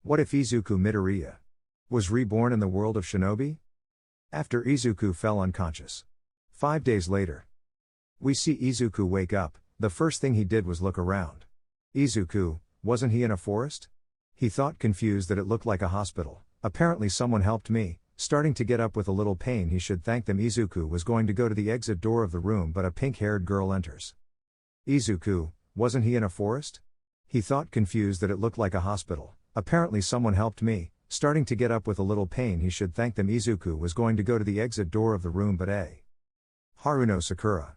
What if Izuku Midoriya was reborn in the world of shinobi? After Izuku fell unconscious. 5 days later. We see Izuku wake up. The first thing he did was look around. Izuku, wasn't he in a forest? He thought, confused, that it looked like a hospital. Apparently someone helped me. Starting to get up with a little pain, he should thank them. Izuku was going to go to the exit door of the room, but a pink-haired girl enters. Izuku, wasn't he in a forest? He thought, confused, that it looked like a hospital. Apparently someone helped me. Starting to get up with a little pain, he should thank them. Izuku was going to go to the exit door of the room, but Haruno Sakura.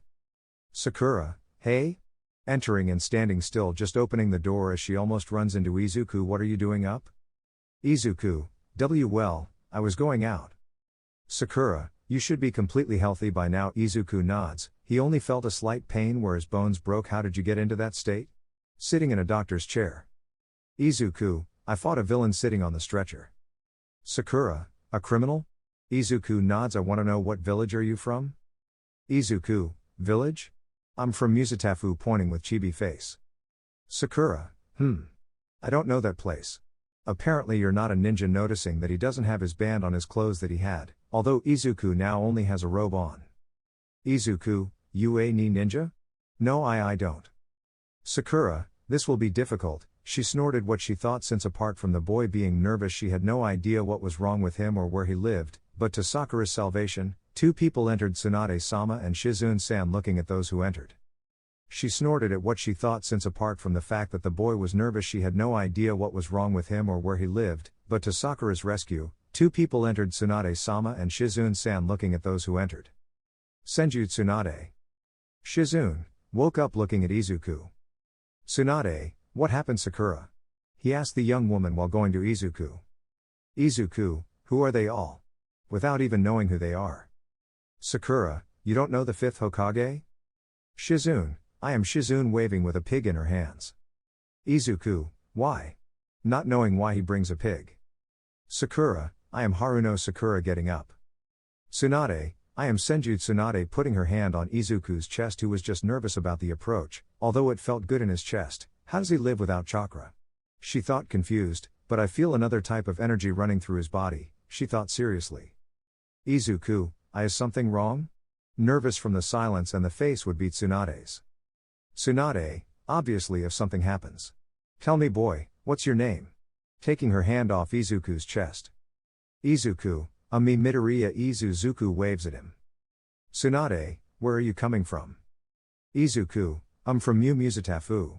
Sakura, hey? Entering and standing still, just opening the door as she almost runs into Izuku. What are you doing up? Izuku, well, I was going out. Sakura, you should be completely healthy by now. Izuku nods. He only felt a slight pain where his bones broke. How did you get into that state? Sitting in a doctor's chair. Izuku, I fought a villain sitting on the stretcher. Sakura, a criminal? Izuku nods. I want to know, what village are you from? Izuku, village? I'm from Musatafu, pointing with chibi face. Sakura, I don't know that place. Apparently you're not a ninja. Noticing that he doesn't have his band on his clothes that he had, although Izuku now only has a robe on. Izuku, you a ni ninja? No, I don't. Sakura, this will be difficult. She snorted what she thought, since apart from the boy being nervous she had no idea what was wrong with him or where he lived, but to Sakura's salvation, 2 people entered, Tsunade-sama and Shizune-san. Looking at those who entered, she snorted at what she thought, since apart from the fact that the boy was nervous she had no idea what was wrong with him or where he lived, but to Sakura's rescue, 2 people entered, Tsunade-sama and Shizune-san. Looking at those who entered, Senju Tsunade. Shizune woke up looking at Izuku. Tsunade, what happened? Sakura, he asked the young woman while going to Izuku. Izuku, who are they all? Without even knowing who they are. Sakura, you don't know the 5th Hokage? Shizune, I am Shizune, waving with a pig in her hands. Izuku, why? Not knowing why he brings a pig. Sakura, I am Haruno Sakura, getting up. Tsunade, I am Senju Tsunade, putting her hand on Izuku's chest, who was just nervous about the approach, although it felt good in his chest. How does he live without chakra? She thought, confused, but I feel another type of energy running through his body, she thought seriously. Izuku, is something wrong? Nervous from the silence and the face would be Tsunade's. Tsunade, obviously if something happens. Tell me, boy, what's your name? Taking her hand off Izuku's chest. Izuku, me Midoriya. Izuku waves at him. Tsunade, where are you coming from? Izuku, I'm from Musatafu.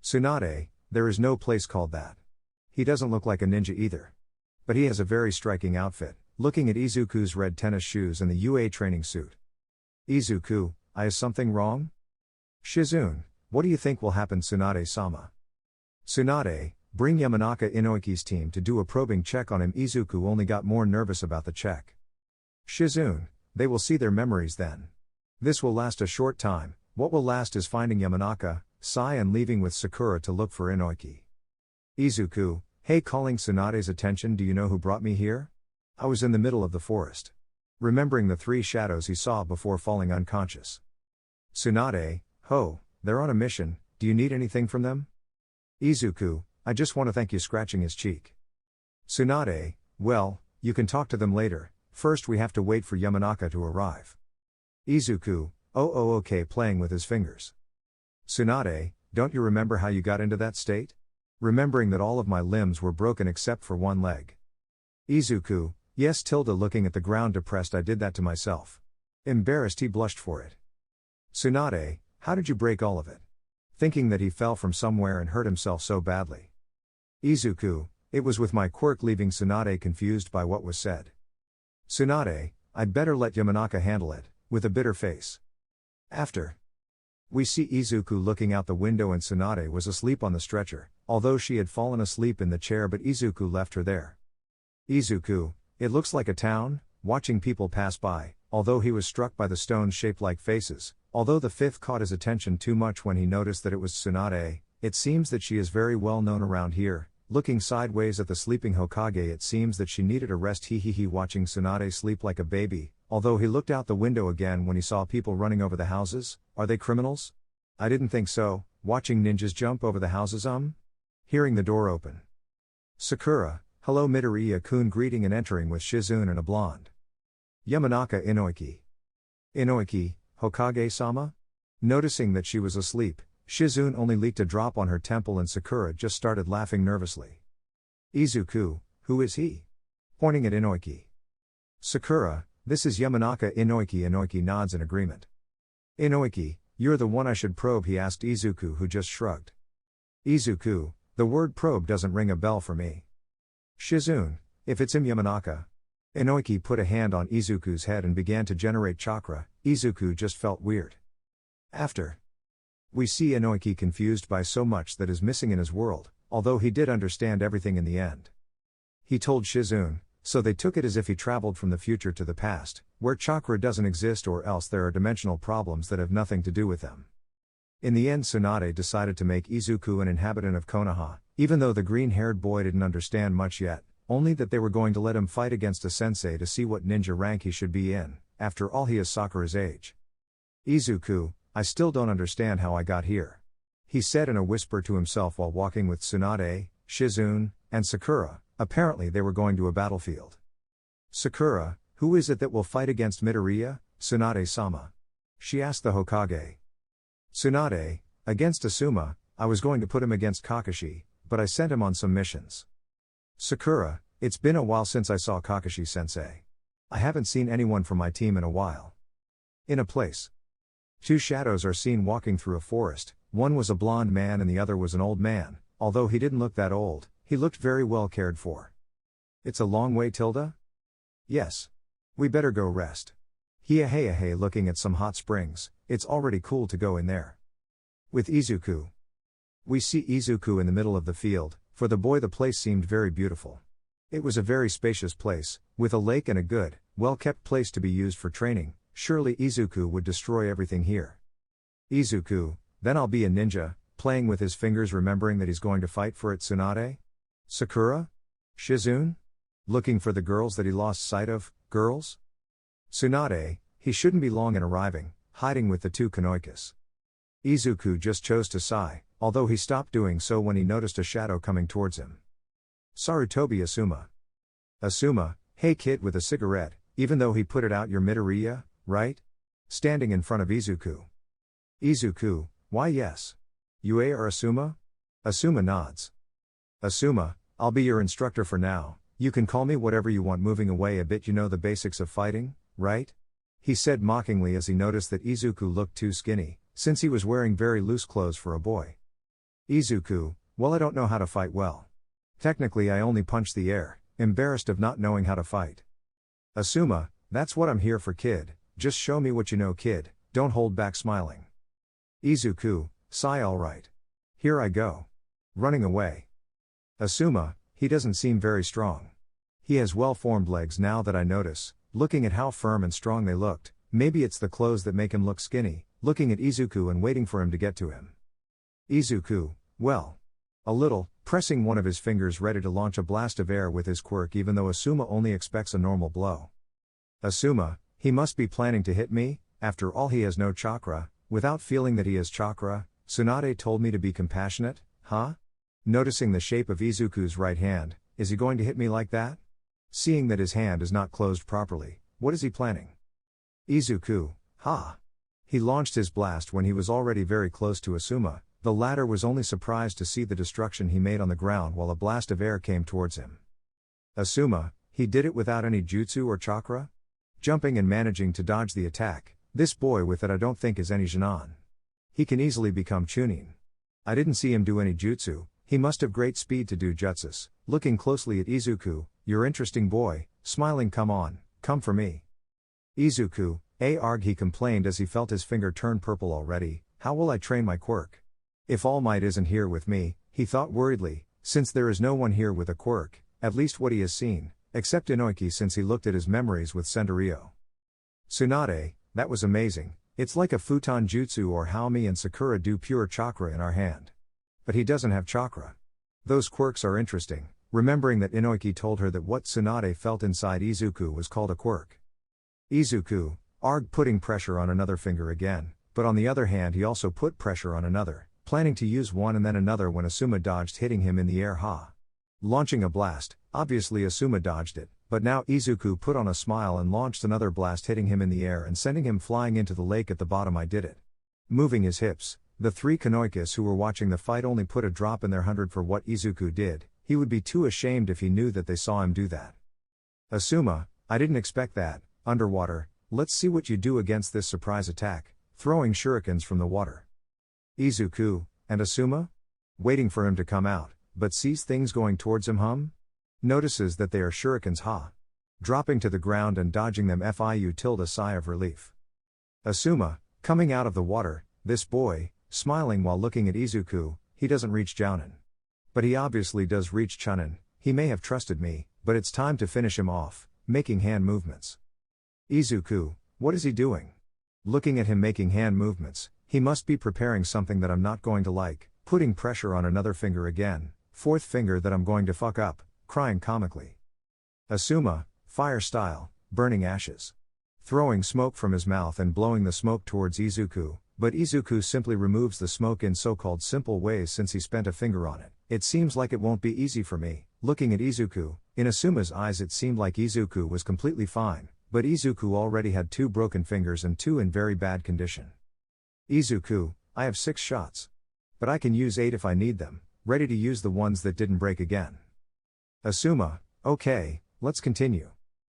Tsunade, there is no place called that. He doesn't look like a ninja either. But he has a very striking outfit, looking at Izuku's red tennis shoes and the UA training suit. Izuku, is something wrong? Shizune, what do you think will happen? Tsunade-sama. Tsunade, bring Yamanaka Inoiki's team to do a probing check on him. Izuku only got more nervous about the check. Shizune, they will see their memories then. This will last a short time. What will last is finding Yamanaka, Sai, and leaving with Sakura to look for Inoiki. Izuku, hey, calling Tsunade's attention. Do you know who brought me here? I was in the middle of the forest. Remembering the 3 shadows he saw before falling unconscious. Tsunade, ho, they're on a mission. Do you need anything from them? Izuku, I just want to thank you. Scratching his cheek. Tsunade, well, you can talk to them later. First we have to wait for Yamanaka to arrive. Izuku, okay, playing with his fingers. Tsunade, don't you remember how you got into that state? Remembering that all of my limbs were broken except for one leg. Izuku, yes. Looking at the ground, depressed. I did that to myself. Embarrassed, he blushed for it. Tsunade, how did you break all of it? Thinking that he fell from somewhere and hurt himself so badly. Izuku, it was with my quirk. Leaving Tsunade confused by what was said. Tsunade, I'd better let Yamanaka handle it, with a bitter face. After. We see Izuku looking out the window and Tsunade was asleep on the stretcher, although she had fallen asleep in the chair, but Izuku left her there. Izuku, it looks like a town, watching people pass by, although he was struck by the stones shaped like faces, although the 5th caught his attention too much when he noticed that it was Tsunade. It seems that she is very well known around here. Looking sideways at the sleeping Hokage, it seems that she needed a rest. Watching Tsunade sleep like a baby, although he looked out the window again when he saw people running over the houses. Are they criminals? I didn't think so. Watching ninjas jump over the houses. Hearing the door open. Sakura, hello Midoriya-kun greeting and entering with Shizune and a blonde. Yamanaka Inoiki. Inoiki, Hokage-sama? Noticing that she was asleep, Shizune only leaked a drop on her temple and Sakura just started laughing nervously. Izuku, who is he? Pointing at Inoiki. Sakura, this is Yamanaka Inoiki. Inoiki nods in agreement. Inoiki, you're the one I should probe, he asked Izuku, who just shrugged. Izuku, the word probe doesn't ring a bell for me. Shizune, if it's him Yamanaka. Inoiki put a hand on Izuku's head and began to generate chakra. Izuku just felt weird. After. We see Inoiki confused by so much that is missing in his world, although he did understand everything in the end. He told Shizune, so they took it as if he traveled from the future to the past, where chakra doesn't exist or else there are dimensional problems that have nothing to do with them. In the end Tsunade decided to make Izuku an inhabitant of Konoha, even though the green-haired boy didn't understand much yet, only that they were going to let him fight against a sensei to see what ninja rank he should be in. After all, he is Sakura's age. Izuku, I still don't understand how I got here. He said in a whisper to himself while walking with Tsunade, Shizune, and Sakura. Apparently they were going to a battlefield. Sakura, who is it that will fight against Midoriya, Tsunade-sama? She asked the Hokage. Tsunade, against Asuma. I was going to put him against Kakashi, but I sent him on some missions. Sakura, it's been a while since I saw Kakashi-sensei. I haven't seen anyone from my team in a while. In a place. Two shadows are seen walking through a forest, one was a blonde man and the other was an old man, although he didn't look that old, he looked very well cared for. It's a long way Tilda? Yes. We better go rest. Hey looking at some hot springs, it's already cool to go in there. With Izuku. We see Izuku in the middle of the field, for the boy the place seemed very beautiful. It was a very spacious place, with a lake and a good, well-kept place to be used for training. Surely Izuku would destroy everything here. Izuku, then I'll be a ninja, playing with his fingers remembering that he's going to fight for it Tsunade? Sakura? Shizune? Looking for the girls that he lost sight of, girls? Tsunade, he shouldn't be long in arriving, hiding with the two Kanoikas. Izuku just chose to sigh, although he stopped doing so when he noticed a shadow coming towards him. Sarutobi Asuma. Asuma, hey kid with a cigarette, even though he put it out, you're Midoriya, right? Standing in front of Izuku. Izuku, why yes. You are Asuma? Asuma nods. Asuma, I'll be your instructor for now, you can call me whatever you want. Moving away a bit, you know the basics of fighting, right? He said mockingly as he noticed that Izuku looked too skinny, since he was wearing very loose clothes for a boy. Izuku, well I don't know how to fight well. Technically I only punch the air, embarrassed of not knowing how to fight. Asuma, that's what I'm here for kid, just show me what you know kid, don't hold back smiling. Izuku, sigh alright. Here I go. Running away. Asuma, he doesn't seem very strong. He has well-formed legs now that I notice, looking at how firm and strong they looked, maybe it's the clothes that make him look skinny, looking at Izuku and waiting for him to get to him. Izuku, well. A little, pressing one of his fingers ready to launch a blast of air with his quirk even though Asuma only expects a normal blow. Asuma, he must be planning to hit me, after all he has no chakra, without feeling that he has chakra. Tsunade told me to be compassionate, huh? Noticing the shape of Izuku's right hand, is he going to hit me like that? Seeing that his hand is not closed properly, what is he planning? Izuku, ha! He launched his blast when he was already very close to Asuma, the latter was only surprised to see the destruction he made on the ground while a blast of air came towards him. Asuma, he did it without any jutsu or chakra? Jumping and managing to dodge the attack, this boy with it I don't think is any Jinan. He can easily become Chunin. I didn't see him do any jutsu, he must have great speed to do jutsus. Looking closely at Izuku, you're interesting boy, smiling come on, come for me. Izuku, arg he complained as he felt his finger turn purple already, how will I train my quirk? If All Might isn't here with me, he thought worriedly, since there is no one here with a quirk, at least what he has seen, except Inoiki since he looked at his memories with Senderio. Tsunade, that was amazing, it's like a futon jutsu or how me and Sakura do pure chakra in our hand. But he doesn't have chakra. Those quirks are interesting, remembering that Inoiki told her that what Tsunade felt inside Izuku was called a quirk. Izuku, arg putting pressure on another finger again, but on the other hand he also put pressure on another, planning to use one and then another when Asuma dodged hitting him in the air ha. Launching a blast, obviously Asuma dodged it, but now Izuku put on a smile and launched another blast, hitting him in the air and sending him flying into the lake at the bottom. I did it. Moving his hips, the three Kanoikas who were watching the fight only put a drop in their 100 for what Izuku did. He would be too ashamed if he knew that they saw him do that. Asuma, I didn't expect that. Underwater, let's see what you do against this surprise attack, throwing shurikens from the water. Izuku, and Asuma? Waiting for him to come out, but sees things going towards him. Notices that they are shurikens. Dropping to the ground and dodging them. Fiu tilde a sigh of relief. Asuma, coming out of the water, this boy, smiling while looking at Izuku, he doesn't reach Jounin. But he obviously does reach Chunin. He may have trusted me, but it's time to finish him off, making hand movements. Izuku, what is he doing? Looking at him making hand movements, he must be preparing something that I'm not going to like, putting pressure on another finger again, fourth finger that I'm going to fuck up, crying comically. Asuma, fire style, burning ashes. Throwing smoke from his mouth and blowing the smoke towards Izuku, but Izuku simply removes the smoke in so-called simple ways since he spent a finger on it. It seems like it won't be easy for me. Looking at Izuku, in Asuma's eyes it seemed like Izuku was completely fine, but Izuku already had 2 broken fingers and 2 in very bad condition. Izuku, I have 6 shots. But I can use 8 if I need them, ready to use the ones that didn't break again. Asuma, okay, let's continue.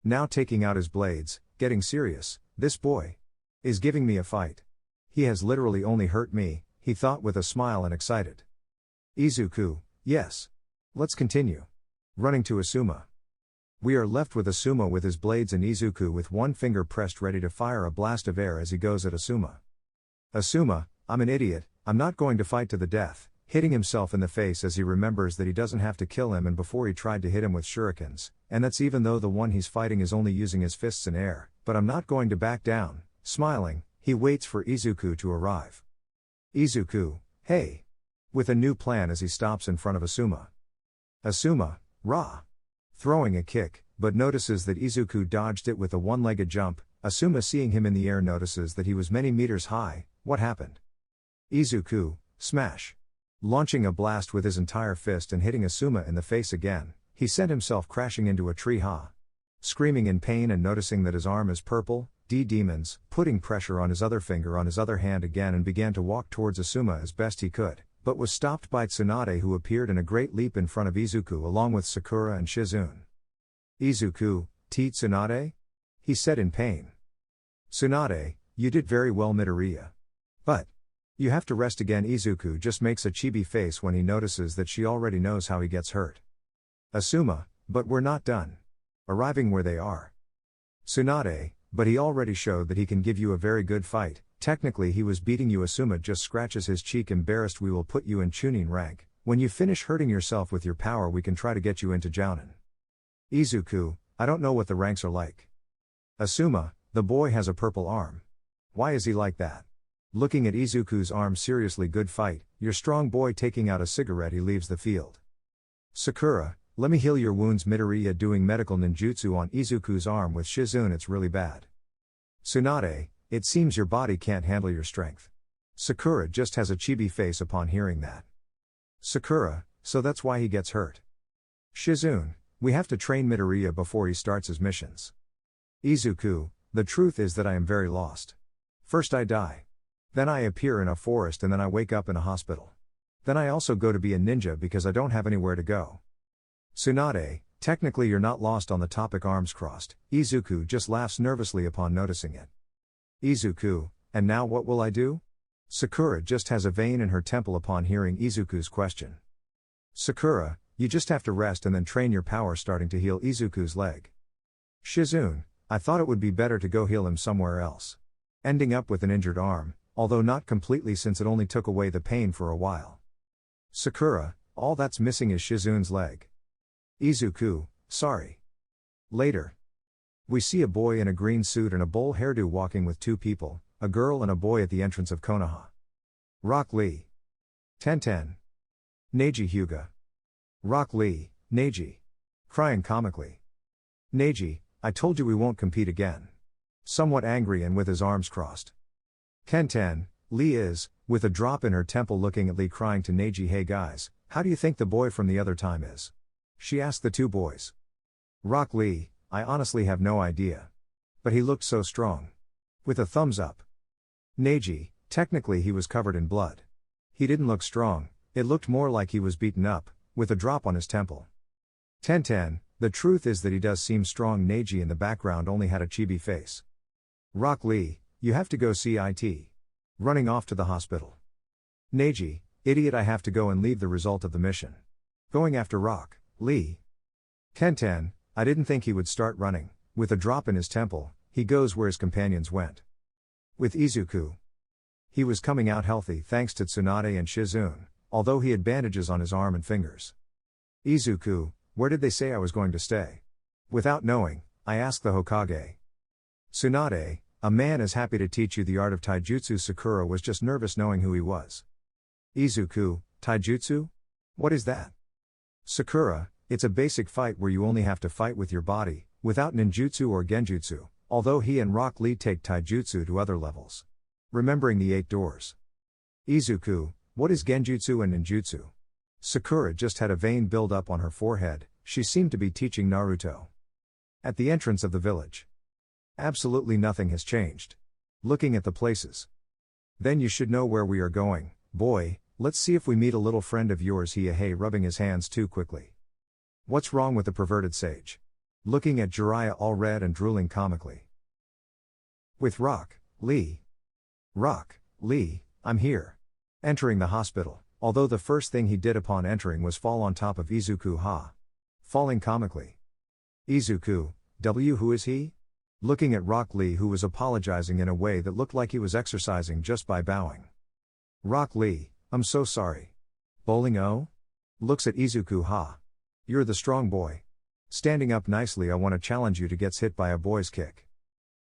Now taking out his blades, getting serious, this boy is giving me a fight. He has literally only hurt me, he thought with a smile and excited. Izuku, yes. Let's continue. Running to Asuma. We are left with Asuma with his blades and Izuku with one finger pressed ready to fire a blast of air as he goes at Asuma. Asuma, I'm an idiot, I'm not going to fight to the death, hitting himself in the face as he remembers that he doesn't have to kill him and before he tried to hit him with shurikens, and that's even though the one he's fighting is only using his fists in air, but I'm not going to back down. Smiling, he waits for Izuku to arrive. Izuku, hey! With a new plan as he stops in front of Asuma. Asuma, rah! Throwing a kick, but notices that Izuku dodged it with a one-legged jump. Asuma, seeing him in the air, notices that he was many meters high. What happened? Izuku, smash! Launching a blast with his entire fist and hitting Asuma in the face again, he sent himself crashing into a tree. Screaming in pain and noticing that his arm is purple, demons, putting pressure on his other finger on his other hand again and began to walk towards Asuma as best he could, but was stopped by Tsunade, who appeared in a great leap in front of Izuku along with Sakura and Shizune. Izuku, Tsunade? He said in pain. Tsunade, you did very well, Midoriya. But you have to rest again. Izuku just makes a chibi face when he notices that she already knows how he gets hurt. Asuma, but we're not done. Arriving where they are. Tsunade, but he already showed that he can give you a very good fight. Technically he was beating you. Asuma just scratches his cheek, embarrassed. We will put you in Chunin rank. When you finish hurting yourself with your power, we can try to get you into Jounin. Izuku, I don't know what the ranks are like. Asuma, the boy has a purple arm. Why is he like that? Looking at Izuku's arm, seriously, good fight, you're strong boy. Taking out a cigarette, he leaves the field. Sakura, let me heal your wounds. Midoriya doing medical ninjutsu on Izuku's arm with Shizune. It's really bad. Tsunade, it seems your body can't handle your strength. Sakura just has a chibi face upon hearing that. Sakura, so that's why he gets hurt. Shizune, we have to train Midoriya before he starts his missions. Izuku, the truth is that I am very lost. First I die. Then I appear in a forest and then I wake up in a hospital. Then I also go to be a ninja because I don't have anywhere to go. Tsunade, technically you're not lost on the topic arms crossed. Izuku just laughs nervously upon noticing it. Izuku, and now what will I do? Sakura just has a vein in her temple upon hearing Izuku's question. Sakura, you just have to rest and then train your power, starting to heal Izuku's leg. Shizune, I thought it would be better to go heal him somewhere else. Ending up with an injured arm, although not completely since it only took away the pain for a while. Sakura, all that's missing is Shizune's leg. Izuku, sorry. Later. We see a boy in a green suit and a bowl hairdo walking with 2 people, a girl and a boy at the entrance of Konoha. Rock Lee. Tenten. Neji Hyuga. Rock Lee, Neji. Crying comically. Neji, I told you we won't compete again. Somewhat angry and with his arms crossed. Tenten, Lee is, with a drop in her temple, looking at Lee, crying to Neji, hey guys, how do you think the boy from the other time is? She asked the two boys. Rock Lee, I honestly have no idea. But he looked so strong. With a thumbs up. Neji, technically he was covered in blood. He didn't look strong, it looked more like he was beaten up, with a drop on his temple. Tenten, the truth is that he does seem strong. Neji in the background only had a chibi face. Rock Lee, you have to go see IT. Running off to the hospital. Neji, idiot, I have to go and leave the result of the mission. Going after Rock Lee. Tenten, I didn't think he would start running. With a drop in his temple, he goes where his companions went. With Izuku. He was coming out healthy thanks to Tsunade and Shizune, although he had bandages on his arm and fingers. Izuku, where did they say I was going to stay? Without knowing, I asked the Hokage. Tsunade, a man is happy to teach you the art of taijutsu. Sakura was just nervous knowing who he was. Izuku, taijutsu? What is that? Sakura, it's a basic fight where you only have to fight with your body, without ninjutsu or genjutsu, although he and Rock Lee take taijutsu to other levels. Remembering the 8 doors. Izuku, what is genjutsu and ninjutsu? Sakura just had a vein build up on her forehead, she seemed to be teaching Naruto. At the entrance of the village. Absolutely nothing has changed. Looking at the places. Then you should know where we are going, boy, let's see if we meet a little friend of yours. Hey, rubbing his hands too quickly. What's wrong with the perverted sage? Looking at Jiraiya all red and drooling comically. With Rock Lee. Rock Lee, I'm here. Entering the hospital, although the first thing he did upon entering was fall on top of Izuku. Falling comically. Izuku, who is he? Looking at Rock Lee, who was apologizing in a way that looked like he was exercising just by bowing. Rock Lee, I'm so sorry. Bowling O? Looks at Izuku. You're the strong boy. Standing up nicely, I want to challenge you to gets hit by a boy's kick.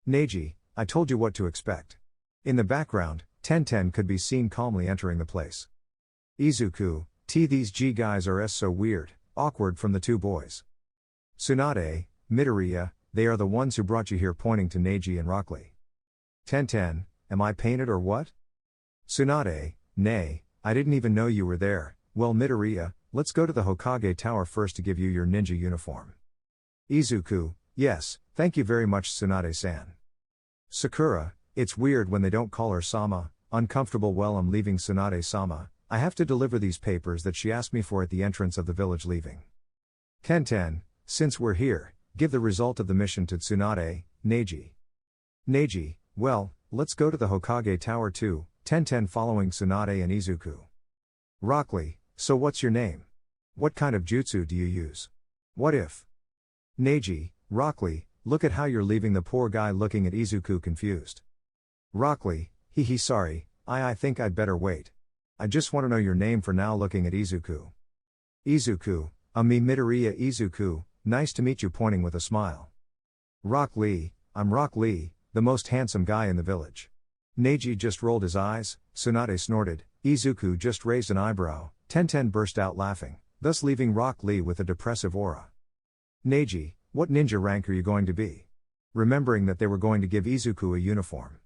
Neji, I told you what to expect. In the background, Tenten could be seen calmly entering the place. Izuku, these G guys are so weird, awkward from the two boys. Tsunade, Midoriya, they are the ones who brought you here, pointing to Neji and Rock Lee. Tenten, am I painted or what? Tsunade, nay, I didn't even know you were there. Well, Midoriya, let's go to the Hokage Tower first to give you your ninja uniform. Izuku, yes, thank you very much Tsunade-san. Sakura, it's weird when they don't call her Sama, uncomfortable. Well, I'm leaving Tsunade-sama, I have to deliver these papers that she asked me for at the entrance of the village. Leaving. Tenten, since we're here, give the result of the mission to Tsunade, Neji. Neji, well, let's go to the Hokage Tower too. Tenten following Tsunade and Izuku. Rock Lee, so what's your name? What kind of jutsu do you use? What if? Neji, Rock Lee, look at how you're leaving the poor guy. Looking at Izuku confused. Rock Lee, sorry, I think I'd better wait. I just want to know your name for now. Looking at Izuku. Izuku, me Midoriya. Izuku, nice to meet you, pointing with a smile. Rock Lee, I'm Rock Lee, the most handsome guy in the village. Neji just rolled his eyes, Tsunade snorted, Izuku just raised an eyebrow, Tenten burst out laughing, thus leaving Rock Lee with a depressive aura. Neji, what ninja rank are you going to be? Remembering that they were going to give Izuku a uniform.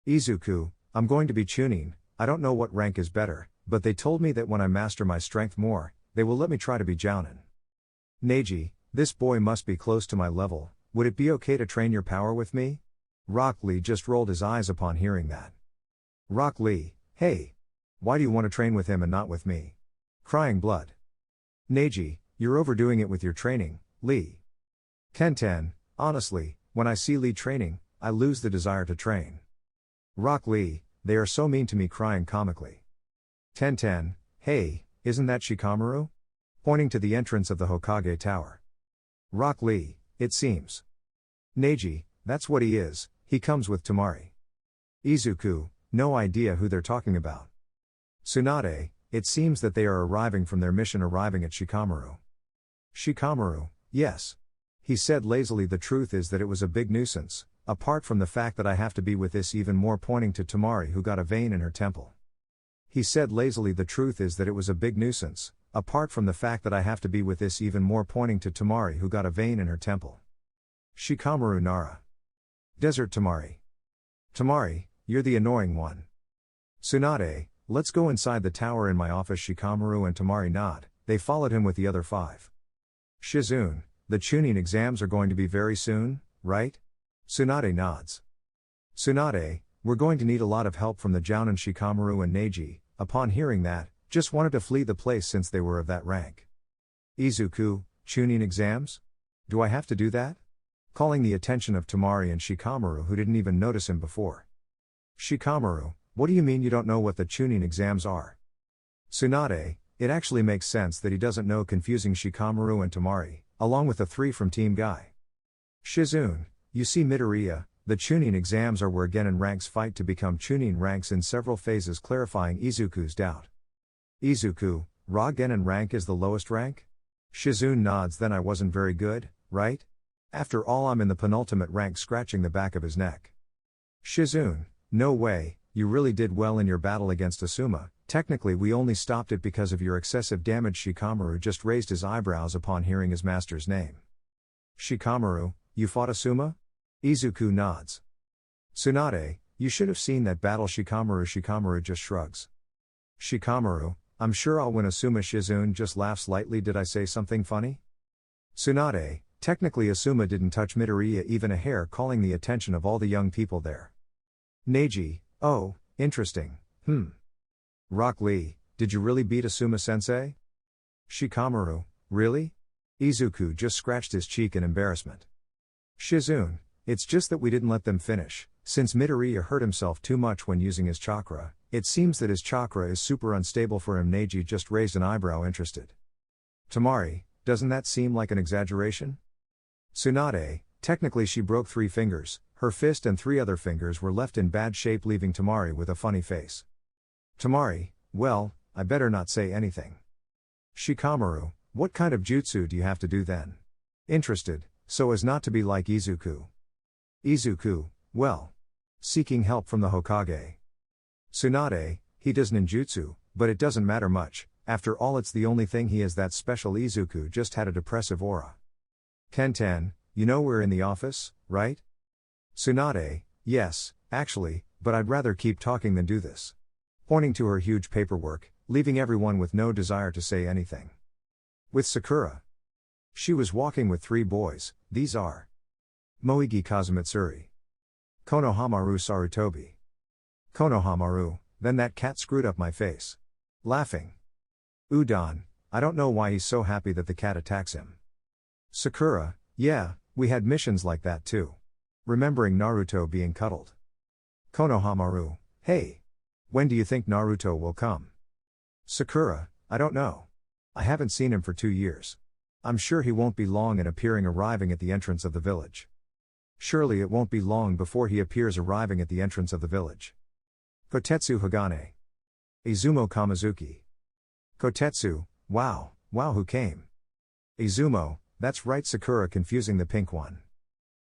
Izuku, I'm going to be Chunin, I don't know what rank is better, but they told me that when I master my strength more, they will let me try to be Jounin. Neji, this boy must be close to my level, would it be okay to train your power with me? Rock Lee just rolled his eyes upon hearing that. Rock Lee, hey! Why do you want to train with him and not with me? Crying blood. Neji, you're overdoing it with your training, Lee. Tenten, honestly, when I see Lee training, I lose the desire to train. Rock Lee, they are so mean to me. Crying comically. Tenten, hey, isn't that Shikamaru? Pointing to the entrance of the Hokage Tower. Rock Lee, it seems. Neji, that's what he is, he comes with Tamari. Izuku, no idea who they're talking about. Tsunade, it seems that they are arriving from their mission, arriving at Shikamaru. Shikamaru, yes. He said lazily, the truth is that it was a big nuisance, apart from the fact that I have to be with this even more, pointing to Tamari who got a vein in her temple. He said lazily, the truth is that it was a big nuisance, apart from the fact that I have to be with this even more, pointing to Tamari who got a vein in her temple. Shikamaru Nara. Desert Tamari. Tamari, you're the annoying one. Tsunade, let's go inside the tower in my office. Shikamaru and Tamari nod, they followed him with the other 5. Shizune, the Chunin exams are going to be very soon, right? Tsunade nods. Tsunade, we're going to need a lot of help from the Jounin Shikamaru and Neji. Upon hearing that, just wanted to flee the place since they were of that rank. Izuku, Chunin exams? Do I have to do that? Calling the attention of Tamari and Shikamaru, who didn't even notice him before. Shikamaru, what do you mean you don't know what the Chunin exams are? Tsunade, it actually makes sense that he doesn't know, confusing Shikamaru and Tamari, along with the three from Team Guy. Shizune, you see Midoriya, the Chunin exams are where Genin ranks fight to become Chunin ranks in several phases, clarifying Izuku's doubt. Izuku, Ra Genin rank is the lowest rank? Shizune nods. Then I wasn't very good, right? After all, I'm in the penultimate rank, scratching the back of his neck. Shizune, no way, you really did well in your battle against Asuma. Technically we only stopped it because of your excessive damage. Shikamaru just raised his eyebrows upon hearing his master's name. Shikamaru, you fought Asuma? Izuku nods. Tsunade, you should have seen that battle. Shikamaru just shrugs. Shikamaru, I'm sure I'll win Asuma. Shizune just laughs lightly. Did I say something funny? Tsunade, technically Asuma didn't touch Midoriya even a hair, calling the attention of all the young people there. Neji, oh, interesting, Rock Lee, did you really beat Asuma-sensei? Shikamaru, really? Izuku just scratched his cheek in embarrassment. Shizune, it's just that we didn't let them finish. Since Midoriya hurt himself too much when using his chakra, it seems that his chakra is super unstable for him. Neji just raised an eyebrow, interested. Tamari, doesn't that seem like an exaggeration? Tsunade, technically she broke 3 fingers, her fist and 3 other fingers were left in bad shape, leaving Tamari with a funny face. Tamari, well, I better not say anything. Shikamaru, what kind of jutsu do you have to do then? Interested, so as not to be like Izuku. Izuku, well, seeking help from the Hokage. Tsunade, he does ninjutsu, but it doesn't matter much, after all it's the only thing he has that's special. Izuku just had a depressive aura. Kenten, you know we're in the office, right? Tsunade, yes, actually, but I'd rather keep talking than do this. Pointing to her huge paperwork, leaving everyone with no desire to say anything. With Sakura. She was walking with 3 boys, these are Moegi Kazumitsuri, Konohamaru Sarutobi. Konohamaru, then that cat screwed up my face. Laughing. Udon, I don't know why he's so happy that the cat attacks him. Sakura, yeah, we had missions like that too. Remembering Naruto being cuddled. Konohamaru, hey. When do you think Naruto will come? Sakura, I don't know. I haven't seen him for 2 years. I'm sure he won't be long in appearing, arriving at the entrance of the village. Surely it won't be long before he appears arriving at the entrance of the village. Kotetsu Hagane. Izumo Kamizuki. Kotetsu, wow, who came? Izumo, that's right. Sakura, confusing the pink one.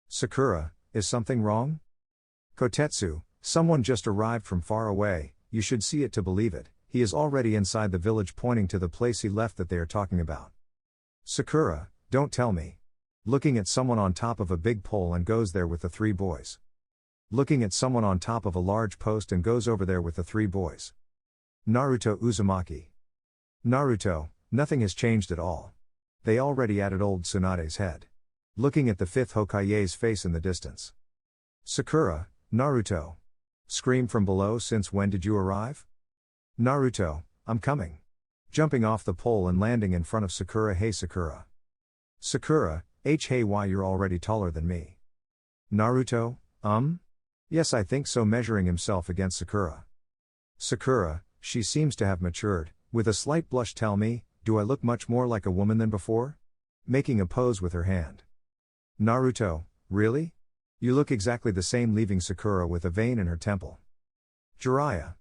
Sakura, is something wrong? Kotetsu, someone just arrived from far away, you should see it to believe it, he is already inside the village, pointing to the place he left that they are talking about. Sakura, don't tell me. Looking at someone on top of a big pole and goes there with the 3 boys. Looking at someone on top of a large post and goes over there with the 3 boys. Naruto Uzumaki. Naruto, nothing has changed at all. They already added old Tsunade's head. Looking at the 5th Hokage's face in the distance. Sakura, Naruto. Scream from below, since when did you arrive? Naruto, I'm coming. Jumping off the pole and landing in front of Sakura. Hey Sakura. Sakura, hey why you're already taller than me. Naruto, Yes I think so, measuring himself against Sakura. Sakura, she seems to have matured, with a slight blush. Tell me, do I look much more like a woman than before? Making a pose with her hand. Naruto, really? You look exactly the same, leaving Sakura with a vein in her temple. Jiraiya.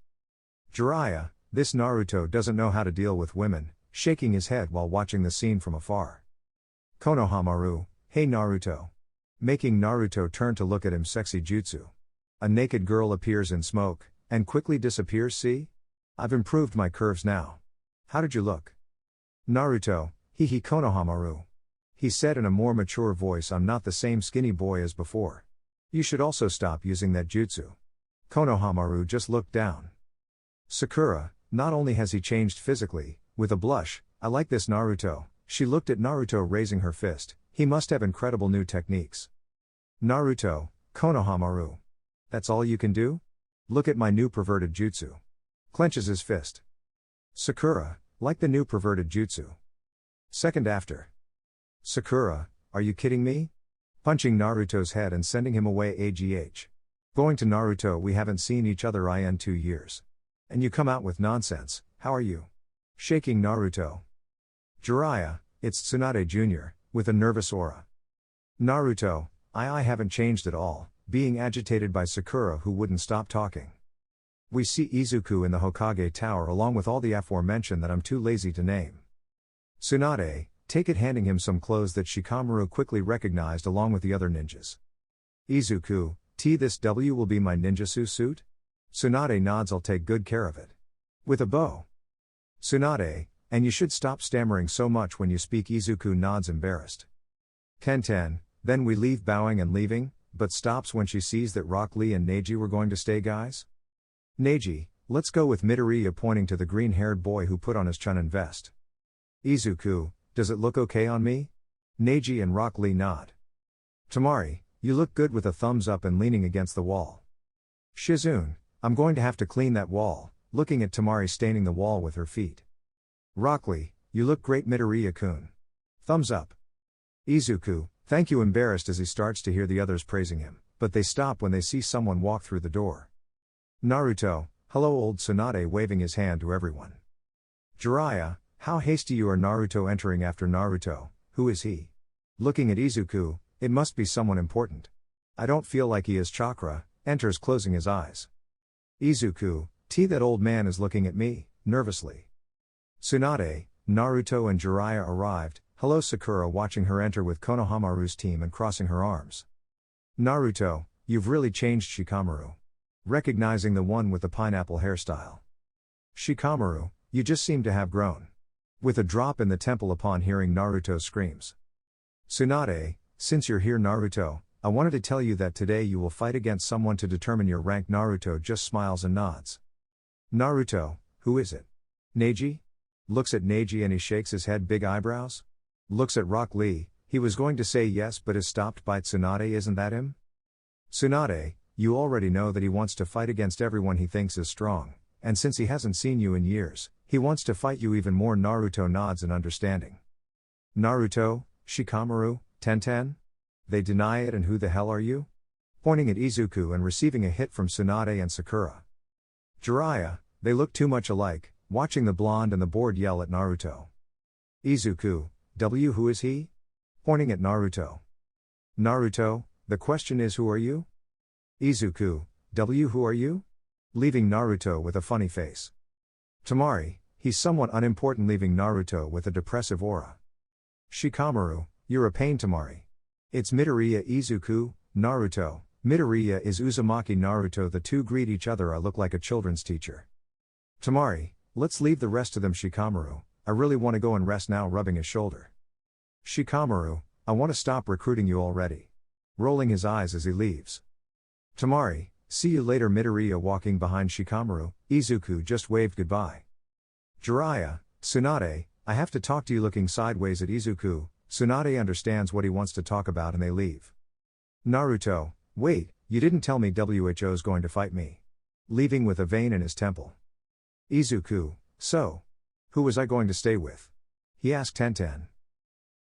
Jiraiya, this Naruto doesn't know how to deal with women, shaking his head while watching the scene from afar. Konohamaru, hey Naruto. Making Naruto turn to look at him. Sexy jutsu. A naked girl appears in smoke, and quickly disappears. See? I've improved my curves now. How did you look? Naruto, hee Konohamaru. He said in a more mature voice, I'm not the same skinny boy as before. You should also stop using that jutsu. Konohamaru just looked down. Sakura, not only has he changed physically, with a blush, I like this Naruto, She looked at Naruto raising her fist. He must have incredible new techniques. Naruto, Konohamaru. That's all you can do? Look at my new perverted jutsu. Clenches his fist. Sakura, like the new perverted jutsu. Second after. Sakura, are you kidding me? Punching Naruto's head and sending him away AGH. Going to Naruto, we haven't seen each other in 2 years. And you come out with nonsense, how are you? Shaking Naruto. Jiraiya, it's Tsunade Jr., with a nervous aura. Naruto, I haven't changed at all, being agitated by Sakura who wouldn't stop talking. We see Izuku in the Hokage Tower along with all the aforementioned that I'm too lazy to name. Tsunade, take it, handing him some clothes that Shikamaru quickly recognized along with the other ninjas. Izuku, this W will be my ninjutsu suit? Tsunade nods, I'll take good care of it. With a bow. Tsunade, and you should stop stammering so much when you speak. Izuku nods embarrassed. Tenten, then we leave, bowing and leaving, but stops when she sees that Rock Lee and Neji were going to stay. Guys? Neji, let's go, with Midoriya pointing to the green-haired boy who put on his Chunin vest. Izuku, does it look okay on me? Neji and Rock Lee nod. Tamari, you look good, with a thumbs up and leaning against the wall. Shizune, I'm going to have to clean that wall, looking at Tamari staining the wall with her feet. Rock Lee, you look great. Midoriya-kun. Thumbs up. Izuku, thank you, embarrassed as he starts to hear the others praising him, but they stop when they see someone walk through the door. Naruto, hello old Tsunade, waving his hand to everyone. Jiraiya, how hasty you are. Naruto entering after Naruto, who is he? Looking at Izuku, it must be someone important. I don't feel like he is. Chakra, enters closing his eyes. Izuku, that old man is looking at me, nervously. Tsunade, Naruto and Jiraiya arrived. Hello. Sakura, watching her enter with Konohamaru's team and crossing her arms. Naruto, you've really changed. Shikamaru. Recognizing the one with the pineapple hairstyle. Shikamaru, you just seem to have grown. With a drop in the temple upon hearing Naruto's screams. Tsunade, since you're here Naruto, I wanted to tell you that today you will fight against someone to determine your rank. Naruto just smiles and nods. Naruto, who is it? Neji? Looks at Neji and he shakes his head, big eyebrows. Looks at Rock Lee, he was going to say yes but is stopped by Tsunade. Isn't that him? Tsunade, you already know that he wants to fight against everyone he thinks is strong, and since he hasn't seen you in years, he wants to fight you even more. Naruto nods in understanding. Naruto, Shikamaru, Tenten? They deny it, and who the hell are you? Pointing at Izuku and receiving a hit from Tsunade and Sakura. Jiraiya, they look too much alike, watching the blonde and the bored yell at Naruto. Izuku, who is he? Pointing at Naruto. Naruto, the question is, who are you? Izuku, who are you? Leaving Naruto with a funny face. Tamari, he's somewhat unimportant, leaving Naruto with a depressive aura. Shikamaru, you're a pain. Tamari. It's Midoriya. Izuku, Naruto, Midoriya is Uzumaki. Naruto, the two greet each other. I look like a children's teacher. Tamari, let's leave the rest of them. Shikamaru, I really want to go and rest now, rubbing his shoulder. Shikamaru, I want to stop recruiting you already. Rolling his eyes as he leaves. Tamari, see you later. Midoriya walking behind Shikamaru, Izuku just waved goodbye. Jiraiya, Tsunade, I have to talk to you. Looking sideways at Izuku, Tsunade understands what he wants to talk about and they leave. Naruto, wait, you didn't tell me WHO's going to fight me. Leaving with a vein in his temple. Izuku, so? Who was I going to stay with? He asked Tenten.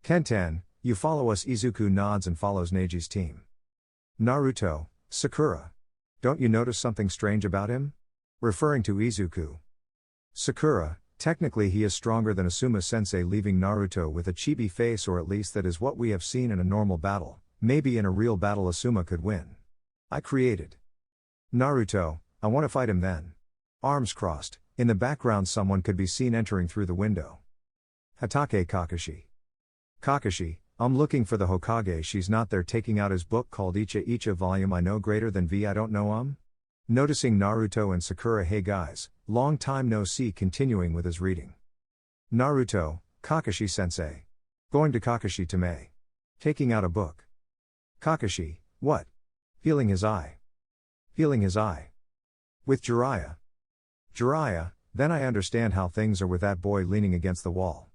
Tenten, you follow us. Izuku nods and follows Neji's team. Naruto, Sakura. Don't you notice something strange about him? Referring to Izuku. Sakura, technically he is stronger than Asuma-sensei. Leaving Naruto with a chibi face, or at least that is what we have seen in a normal battle. Maybe in a real battle Asuma could win. I created. Naruto, I want to fight him then. Arms crossed, in the background someone could be seen entering through the window. Hatake Kakashi. Kakashi, I'm looking for the Hokage. She's not there. Taking out his book called Icha Icha volume I know greater than V. I don't know. Noticing Naruto and Sakura. Hey guys, long time no see. Continuing with his reading. Naruto, Kakashi sensei. Going to Kakashi Tame. Taking out a book. Kakashi, what? Feeling his eye. Feeling his eye. With Jiraiya. Jiraiya, then I understand how things are with that boy. Leaning against the wall.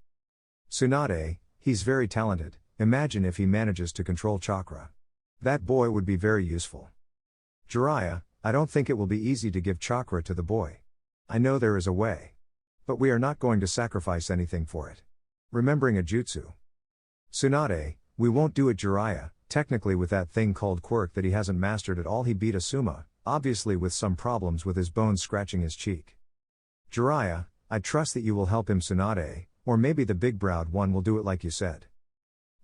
Tsunade, he's very talented, imagine if he manages to control chakra. That boy would be very useful. Jiraiya, I don't think it will be easy to give chakra to the boy. I know there is a way. But we are not going to sacrifice anything for it. Remembering a jutsu. Tsunade, we won't do it Jiraiya, technically with that thing called quirk that he hasn't mastered at all he beat Asuma, obviously with some problems with his bones scratching his cheek. Jiraiya, I trust that you will help him Tsunade, or maybe the big-browed one will do it like you said.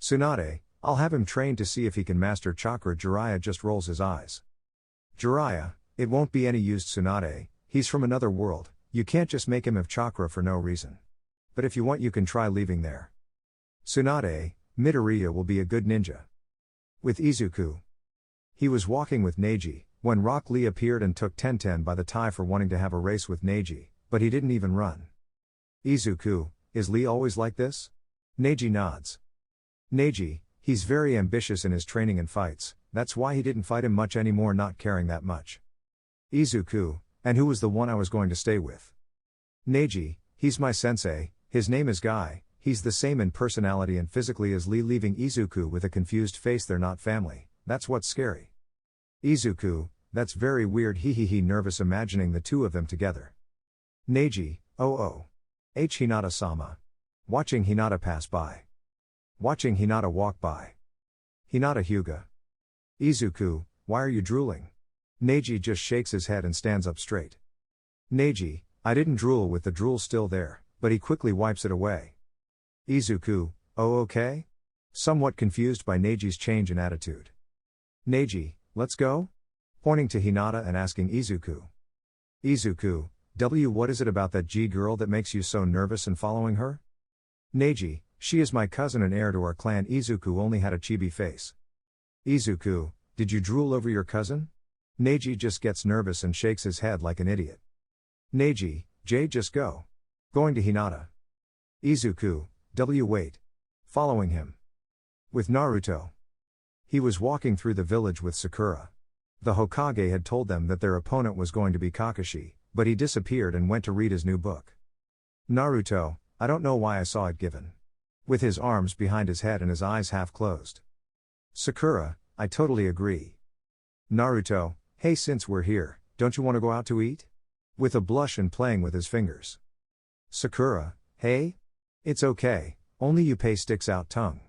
Tsunade, I'll have him trained to see if he can master chakra. Jiraiya just rolls his eyes. Jiraiya, it won't be any use Tsunade, he's from another world, you can't just make him have chakra for no reason. But if you want you can try leaving there. Tsunade, Midoriya will be a good ninja. With Izuku. He was walking with Neji, when Rock Lee appeared and took Tenten by the tie for wanting to have a race with Neji, but he didn't even run. Izuku, is Lee always like this? Neji nods. Neji, he's very ambitious in his training and fights, that's why he didn't fight him much anymore not caring that much. Izuku, and who was the one I was going to stay with? Neji, he's my sensei, his name is Guy, he's the same in personality and physically as Lee leaving Izuku with a confused face they're not family, that's what's scary. Izuku, that's very weird he nervous imagining the two of them together. Neji, oh. Hinata-sama. Watching Hinata pass by. Watching Hinata walk by. Hinata Hyuga. Izuku, why are you drooling? Neji just shakes his head and stands up straight. Neji, I didn't drool with the drool still there, but he quickly wipes it away. Izuku, oh okay? Somewhat confused by Neji's change in attitude. Neji, let's go? Pointing to Hinata and asking Izuku. Izuku, what is it about that G girl that makes you so nervous and following her? Neji, she is my cousin and heir to our clan. Izuku only had a chibi face. Izuku, did you drool over your cousin? Neji just gets nervous and shakes his head like an idiot. Neji, just go. Going to Hinata. Izuku, wait. Following him. With Naruto. He was walking through the village with Sakura. The Hokage had told them that their opponent was going to be Kakashi, but he disappeared and went to read his new book. Naruto, I don't know why I saw it given. With his arms behind his head and his eyes half closed. Sakura, I totally agree. Naruto, hey since we're here, don't you want to go out to eat? With a blush and playing with his fingers. Sakura, hey? It's okay, only Junpei sticks out tongue.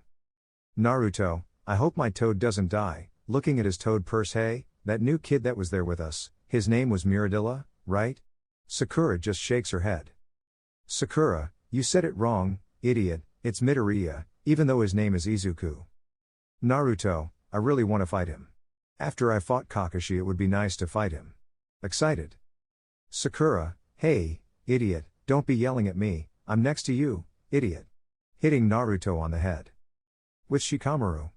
Naruto, I hope my toad doesn't die, looking at his toad purse. Hey, that new kid that was there with us, his name was Miradilla, right? Sakura just shakes her head. Sakura, you said it wrong, idiot, it's Midoriya, even though his name is Izuku. Naruto, I really want to fight him. After I fought Kakashi it would be nice to fight him. Excited. Sakura, hey, idiot, don't be yelling at me, I'm next to you, idiot. Hitting Naruto on the head. With Shikamaru.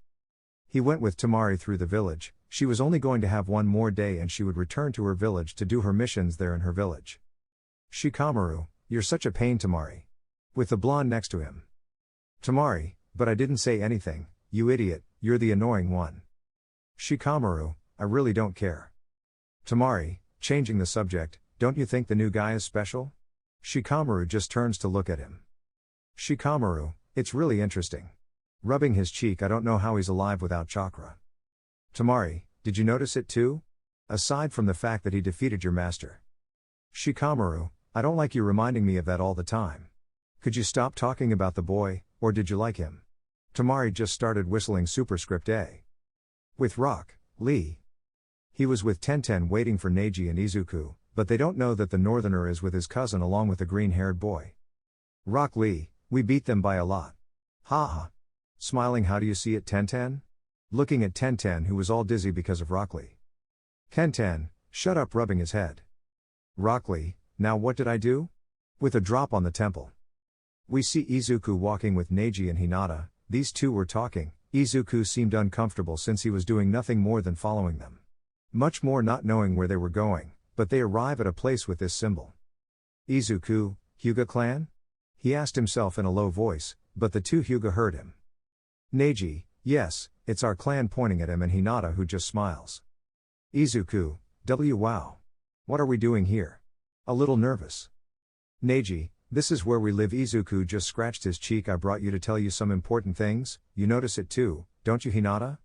He went with Temari through the village, she was only going to have one more day and she would return to her village to do her missions there in her village. Shikamaru, you're such a pain Temari. With the blonde next to him. Temari, but I didn't say anything, you idiot, you're the annoying one. Shikamaru, I really don't care. Temari, changing the subject, don't you think the new guy is special? Shikamaru just turns to look at him. Shikamaru, it's really interesting. Rubbing his cheek, I don't know how he's alive without chakra. Temari, did you notice it too? Aside from the fact that he defeated your master. Shikamaru, I don't like you reminding me of that all the time. Could you stop talking about the boy, or did you like him? Temari just started whistling superscript A. With Rock Lee. He was with Tenten waiting for Neji and Izuku, but they don't know that the northerner is with his cousin along with the green-haired boy. Rock Lee, we beat them by a lot. Haha. Smiling, how do you see it Tenten? Looking at Tenten who was all dizzy because of Rock Lee. Tenten, shut up, rubbing his head. Rock Lee, now what did I do? With a drop on the temple. We see Izuku walking with Neji and Hinata, these two were talking, Izuku seemed uncomfortable since he was doing nothing more than following them. Much more not knowing where they were going, but they arrive at a place with this symbol. Izuku, Hyuga clan? He asked himself in a low voice, but the two Hyuga heard him. Neji, yes, it's our clan, pointing at him, and Hinata who just smiles. Izuku, wow. What are we doing here? A little nervous. Neji, This is where we live. Izuku just scratched his cheek. I brought you to tell you some important things, you notice it too, don't you Hinata?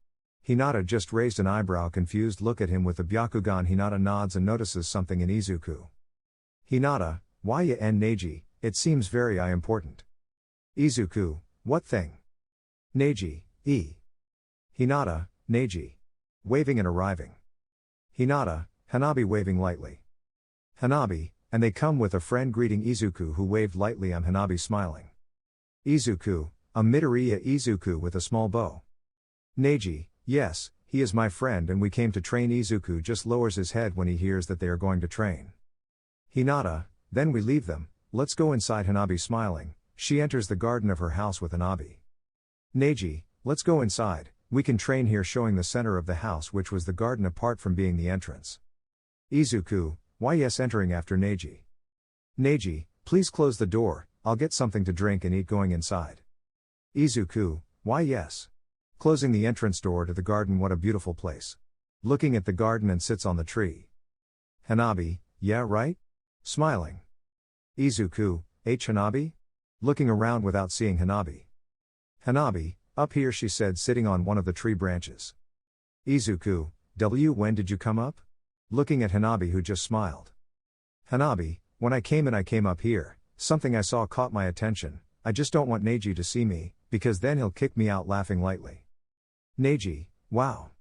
Hinata just raised an eyebrow. Confused look at him with the Byakugan. Hinata nods and notices something in Izuku. Hinata, why ya and Neji, it seems very important. Izuku, what thing? Neji, Hinata, Neji. Waving and arriving. Hinata, Hanabi waving lightly. Hanabi, and they come with a friend greeting Izuku who waved lightly. I'm Hanabi smiling. Izuku, a Midoriya. Izuku with a small bow. Neji, yes, he is my friend and we came to train. Izuku just lowers his head when he hears that they are going to train. Hinata, then we leave them, let's go inside. Hanabi smiling, she enters the garden of her house with Hanabi. Neji, let's go inside, we can train here, showing the center of the house which was the garden apart from being the entrance. Izuku, why yes, entering after Neji. Neji, please close the door, I'll get something to drink and eat going inside. Izuku, why yes. Closing the entrance door to the garden. What a beautiful place. Looking at the garden and sits on the tree. Hanabi, yeah right? Smiling. Izuku, Hanabi? Looking around without seeing Hanabi. Hanabi, up here she said, sitting on one of the tree branches. Izuku, when did you come up? Looking at Hanabi who just smiled. Hanabi, when I came up here, something I saw caught my attention, I just don't want Neji to see me, because then he'll kick me out. Laughing lightly. Neji, wow.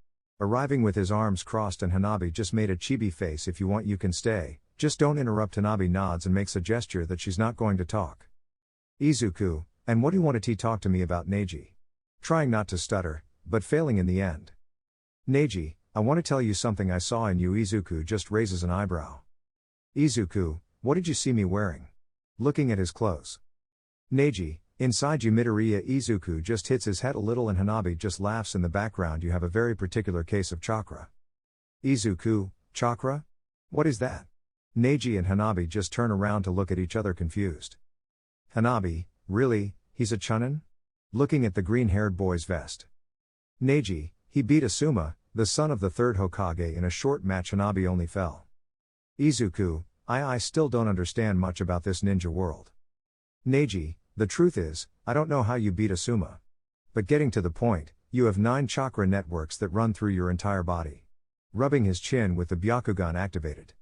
Arriving with his arms crossed and Hanabi just made a chibi face. If you want you can stay, just don't interrupt. Hanabi nods and makes a gesture that she's not going to talk. Izuku, and what do you want to talk to me about? Neji. Trying not to stutter, but failing in the end. Neji, I want to tell you something I saw in you. Izuku just raises an eyebrow. Izuku, what did you see me wearing? Looking at his clothes. Neji, inside you. Midoriya. Izuku just hits his head a little and Hanabi just laughs in the background. You have a very particular case of chakra. Izuku, chakra? What is that? Neji and Hanabi just turn around to look at each other confused. Hanabi, really, he's a chunin? Looking at the green-haired boy's vest. Neji, he beat Asuma, the son of the third Hokage, in a short match. Hanabi only fell. Izuku, I still don't understand much about this ninja world. Neji, the truth is, I don't know how you beat Asuma. But getting to the point, you have 9 chakra networks that run through your entire body. Rubbing his chin with the Byakugan activated.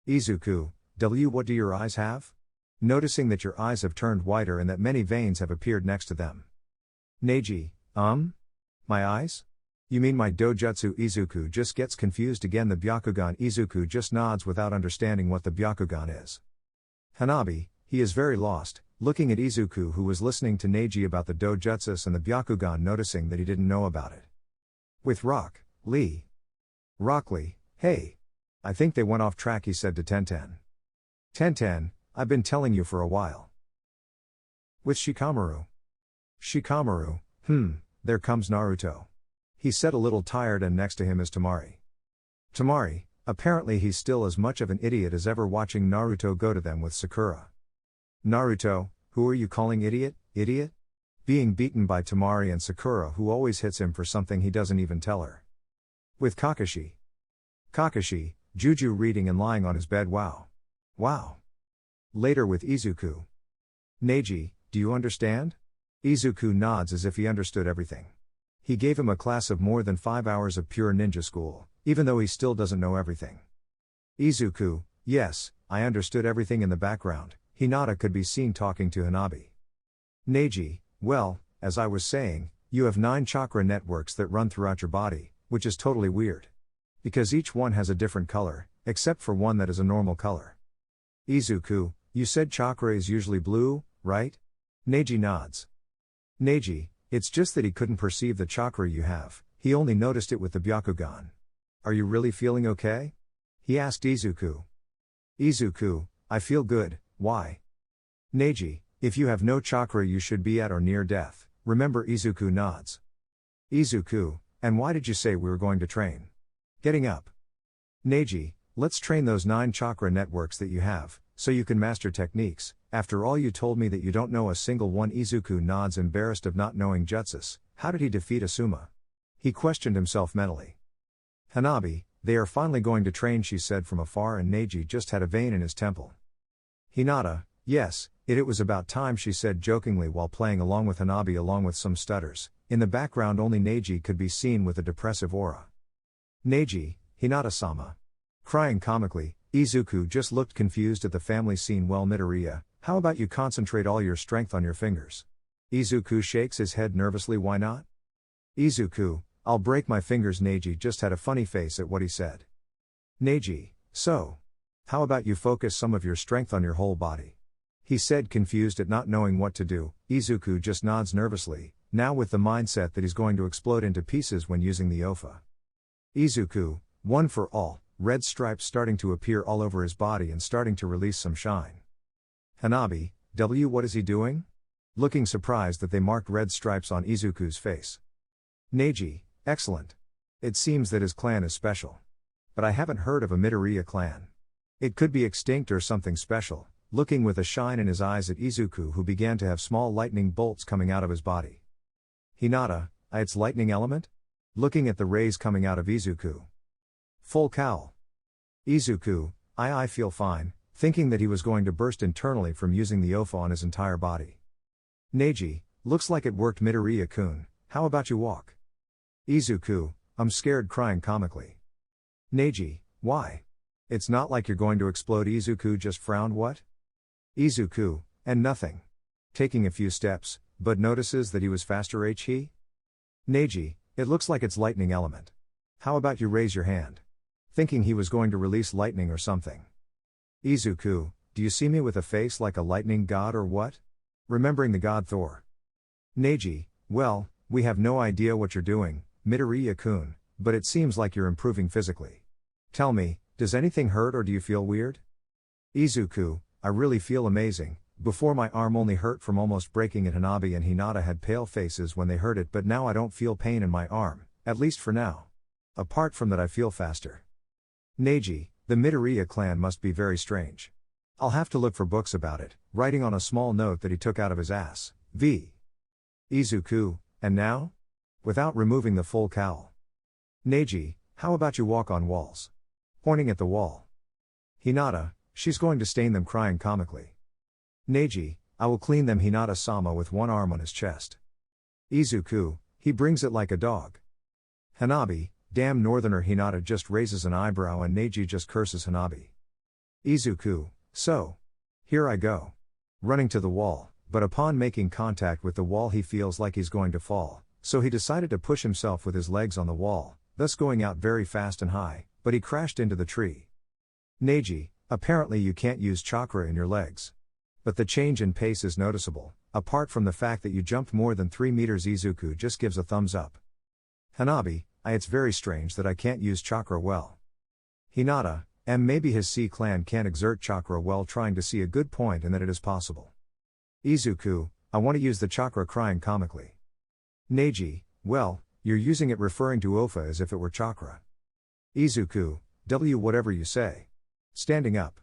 Izuku, what do your eyes have? Noticing that your eyes have turned whiter and that many veins have appeared next to them. Neji, my eyes? You mean my dojutsu? Izuku just gets confused again. The Byakugan. Izuku just nods without understanding what the Byakugan is. Hanabi, he is very lost, looking at Izuku who was listening to Neji about the dojutsus and the Byakugan, noticing that he didn't know about it. With Rock Lee, hey. I think they went off track, he said to Tenten. Tenten, I've been telling you for a while. With Shikamaru. Shikamaru, there comes Naruto. He said a little tired, and next to him is Tamari. Tamari, apparently he's still as much of an idiot as ever, watching Naruto go to them with Sakura. Naruto, who are you calling idiot? Being beaten by Tamari and Sakura, who always hits him for something he doesn't even tell her. With Kakashi. Kakashi, Juju reading and lying on his bed. Wow. Later with Izuku. Neji, do you understand? Izuku nods as if he understood everything. He gave him a class of more than 5 hours of pure ninja school, even though he still doesn't know everything. Izuku, yes, I understood everything. In the background, Hinata could be seen talking to Hanabi. Neji, well, as I was saying, you have 9 chakra networks that run throughout your body, which is totally weird. Because each one has a different color, except for one that is a normal color. Izuku, you said chakra is usually blue, right? Neji nods. Neji, it's just that he couldn't perceive the chakra you have, he only noticed it with the Byakugan. Are you really feeling okay? He asked Izuku. Izuku, I feel good, why? Neji, if you have no chakra you should be at or near death, remember? Izuku nods. Izuku, and why did you say we were going to train? Getting up. Neji, let's train those 9 chakra networks that you have, so you can master techniques. After all, you told me that you don't know a single one. Izuku nods, embarrassed of not knowing jutsus. How did he defeat Asuma? He questioned himself mentally. Hanabi, they are finally going to train, she said from afar, and Neji just had a vein in his temple. Hinata, Yes, it was about time, she said jokingly while playing along with Hanabi along with some stutters. In the background only Neji could be seen with a depressive aura. Neji, Hinata-sama. Crying comically, Izuku just looked confused at the family scene. Well, Midoriya, how about you concentrate all your strength on your fingers? Izuku shakes his head nervously. Why not? Izuku, I'll break my fingers. Neji just had a funny face at what he said. Neji, so? How about you focus some of your strength on your whole body? He said, confused at not knowing what to do. Izuku just nods nervously, now with the mindset that he's going to explode into pieces when using the OFA. Izuku, one for all, red stripes starting to appear all over his body and starting to release some shine. Hanabi, what is he doing? Looking surprised that they marked red stripes on Izuku's face. Neji, excellent. It seems that his clan is special. But I haven't heard of a Midoriya clan. It could be extinct or something special. Looking with a shine in his eyes at Izuku, who began to have small lightning bolts coming out of his body. Hinata, its lightning element? Looking at the rays coming out of Izuku. Full cowl. Izuku, I feel fine, thinking that he was going to burst internally from using the OFA on his entire body. Neji, looks like it worked. Midoriya-kun, how about you walk? Izuku, I'm scared, crying comically. Neji, why? It's not like you're going to explode. Izuku just frowned. What? Izuku, and nothing. Taking a few steps, but notices that he was faster. He? Neji, it looks like it's lightning element. How about you raise your hand? Thinking he was going to release lightning or something. Izuku, do you see me with a face like a lightning god or what? Remembering the god Thor. Neji, well, we have no idea what you're doing, Midoriya-kun, but it seems like you're improving physically. Tell me, does anything hurt or do you feel weird? Izuku, I really feel amazing. Before my arm only hurt from almost breaking it. Hanabi and Hinata had pale faces when they heard it, but now I don't feel pain in my arm, at least for now. Apart from that, I feel faster. Neji, the Midoriya clan must be very strange. I'll have to look for books about it, writing on a small note that he took out of his ass. V. Izuku, and now? Without removing the full cowl. Neji, how about you walk on walls? Pointing at the wall. Hinata, she's going to stain them, crying comically. Neji, I will clean them. Hinata-sama with one arm on his chest. Izuku, he brings it like a dog. Hanabi, damn northerner. Hinata just raises an eyebrow and Neji just curses Hanabi. Izuku, so? Here I go. Running to the wall, but upon making contact with the wall he feels like he's going to fall, so he decided to push himself with his legs on the wall, thus going out very fast and high, but he crashed into the tree. Neji, apparently you can't use chakra in your legs. But the change in pace is noticeable, apart from the fact that you jumped more than 3 meters. Izuku just gives a thumbs up. Hanabi, it's very strange that I can't use chakra well. Hinata, maybe his C clan can't exert chakra well, trying to see a good point and that it is possible. Izuku, I want to use the chakra, crying comically. Neji, well, you're using it, referring to OFA as if it were chakra. Izuku, whatever you say. Standing up.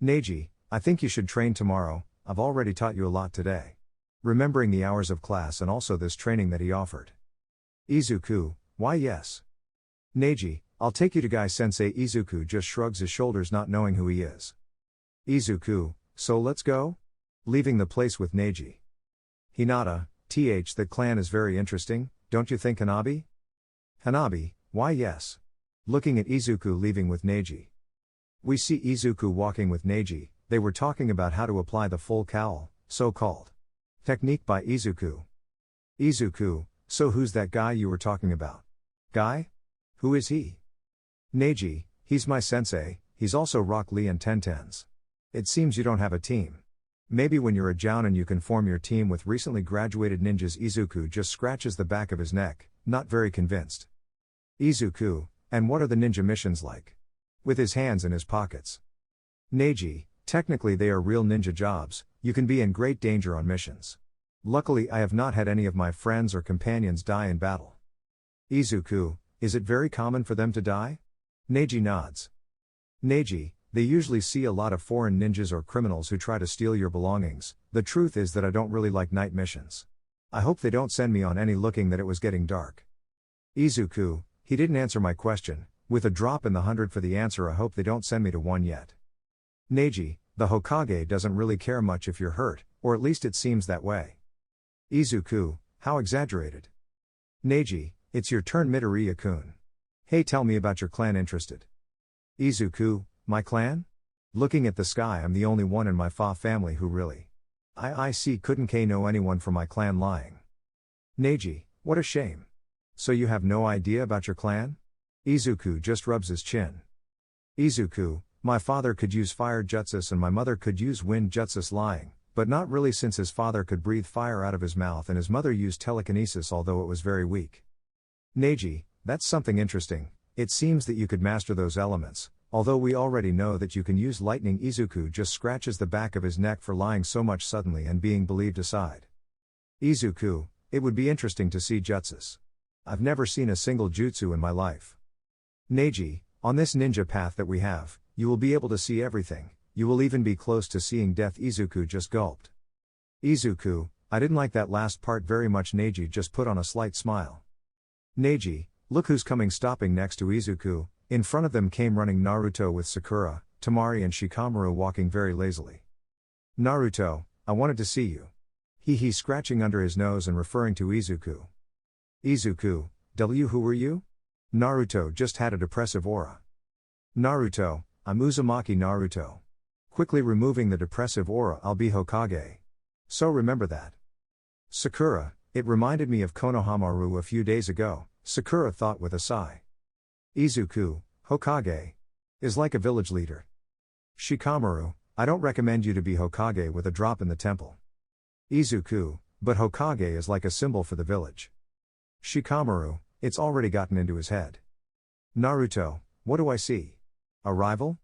Neji, I think you should train tomorrow, I've already taught you a lot today. Remembering the hours of class and also this training that he offered. Izuku, why yes. Neji, I'll take you to Guy Sensei. Izuku just shrugs his shoulders, not knowing who he is. Izuku, so let's go? Leaving the place with Neji. Hinata, that clan is very interesting, don't you think? Hanabi? Hanabi, why yes. Looking at Izuku leaving with Neji. We see Izuku walking with Neji. They were talking about how to apply the full cowl, so-called technique by Izuku. Izuku, so who's that guy you were talking about? Guy? Who is he? Neji, he's my sensei, he's also Rock Lee and Tenten's. It seems you don't have a team. Maybe when you're a jounin you can form your team with recently graduated ninjas. Izuku just scratches the back of his neck, not very convinced. Izuku, and what are the ninja missions like? With his hands in his pockets. Neji, technically they are real ninja jobs, you can be in great danger on missions. Luckily I have not had any of my friends or companions die in battle. Izuku, is it very common for them to die? Neji nods. Neji, they usually see a lot of foreign ninjas or criminals who try to steal your belongings. The truth is that I don't really like night missions. I hope they don't send me on any. Looking that it was getting dark. Izuku, he didn't answer my question, with a drop in the 100 for the answer. I hope they don't send me to one yet. Neji, the Hokage doesn't really care much if you're hurt, or at least it seems that way. Izuku, how exaggerated. Neji, it's your turn. Midoriya-kun. Hey, tell me about your clan. Interested. Izuku, my clan? Looking at the sky, I'm the only one in my Fa family who really. I see couldn't know anyone from my clan. Lying. Neji, what a shame. So you have no idea about your clan? Izuku just rubs his chin. Izuku, my father could use fire jutsus and my mother could use wind jutsus. Lying, but not really, since his father could breathe fire out of his mouth and his mother used telekinesis, although it was very weak. Neji, that's something interesting. It seems that you could master those elements, although we already know that you can use lightning. Izuku just scratches the back of his neck for lying so much suddenly and being believed. Aside. Izuku, it would be interesting to see jutsus. I've never seen a single jutsu in my life. Neji, on this ninja path that we have, you will be able to see everything, you will even be close to seeing death. Izuku just gulped. Izuku, I didn't like that last part very much. Neji just put on a slight smile. Neji, look who's coming. Stopping next to Izuku, in front of them came running Naruto with Sakura, Temari and Shikamaru walking very lazily. Naruto, I wanted to see you. He scratching under his nose and referring to Izuku. Izuku, who were you? Naruto just had a depressive aura. Naruto, I'm Uzumaki. Naruto. Quickly removing the depressive aura. I'll be Hokage. So remember that. Sakura, it reminded me of Konohamaru a few days ago, Sakura thought with a sigh. Izuku, Hokage. Is like a village leader. Shikamaru, I don't recommend you to be Hokage with a drop in the temple. Izuku, but Hokage is like a symbol for the village. Shikamaru, it's already gotten into his head. Naruto, what do I see? A rival?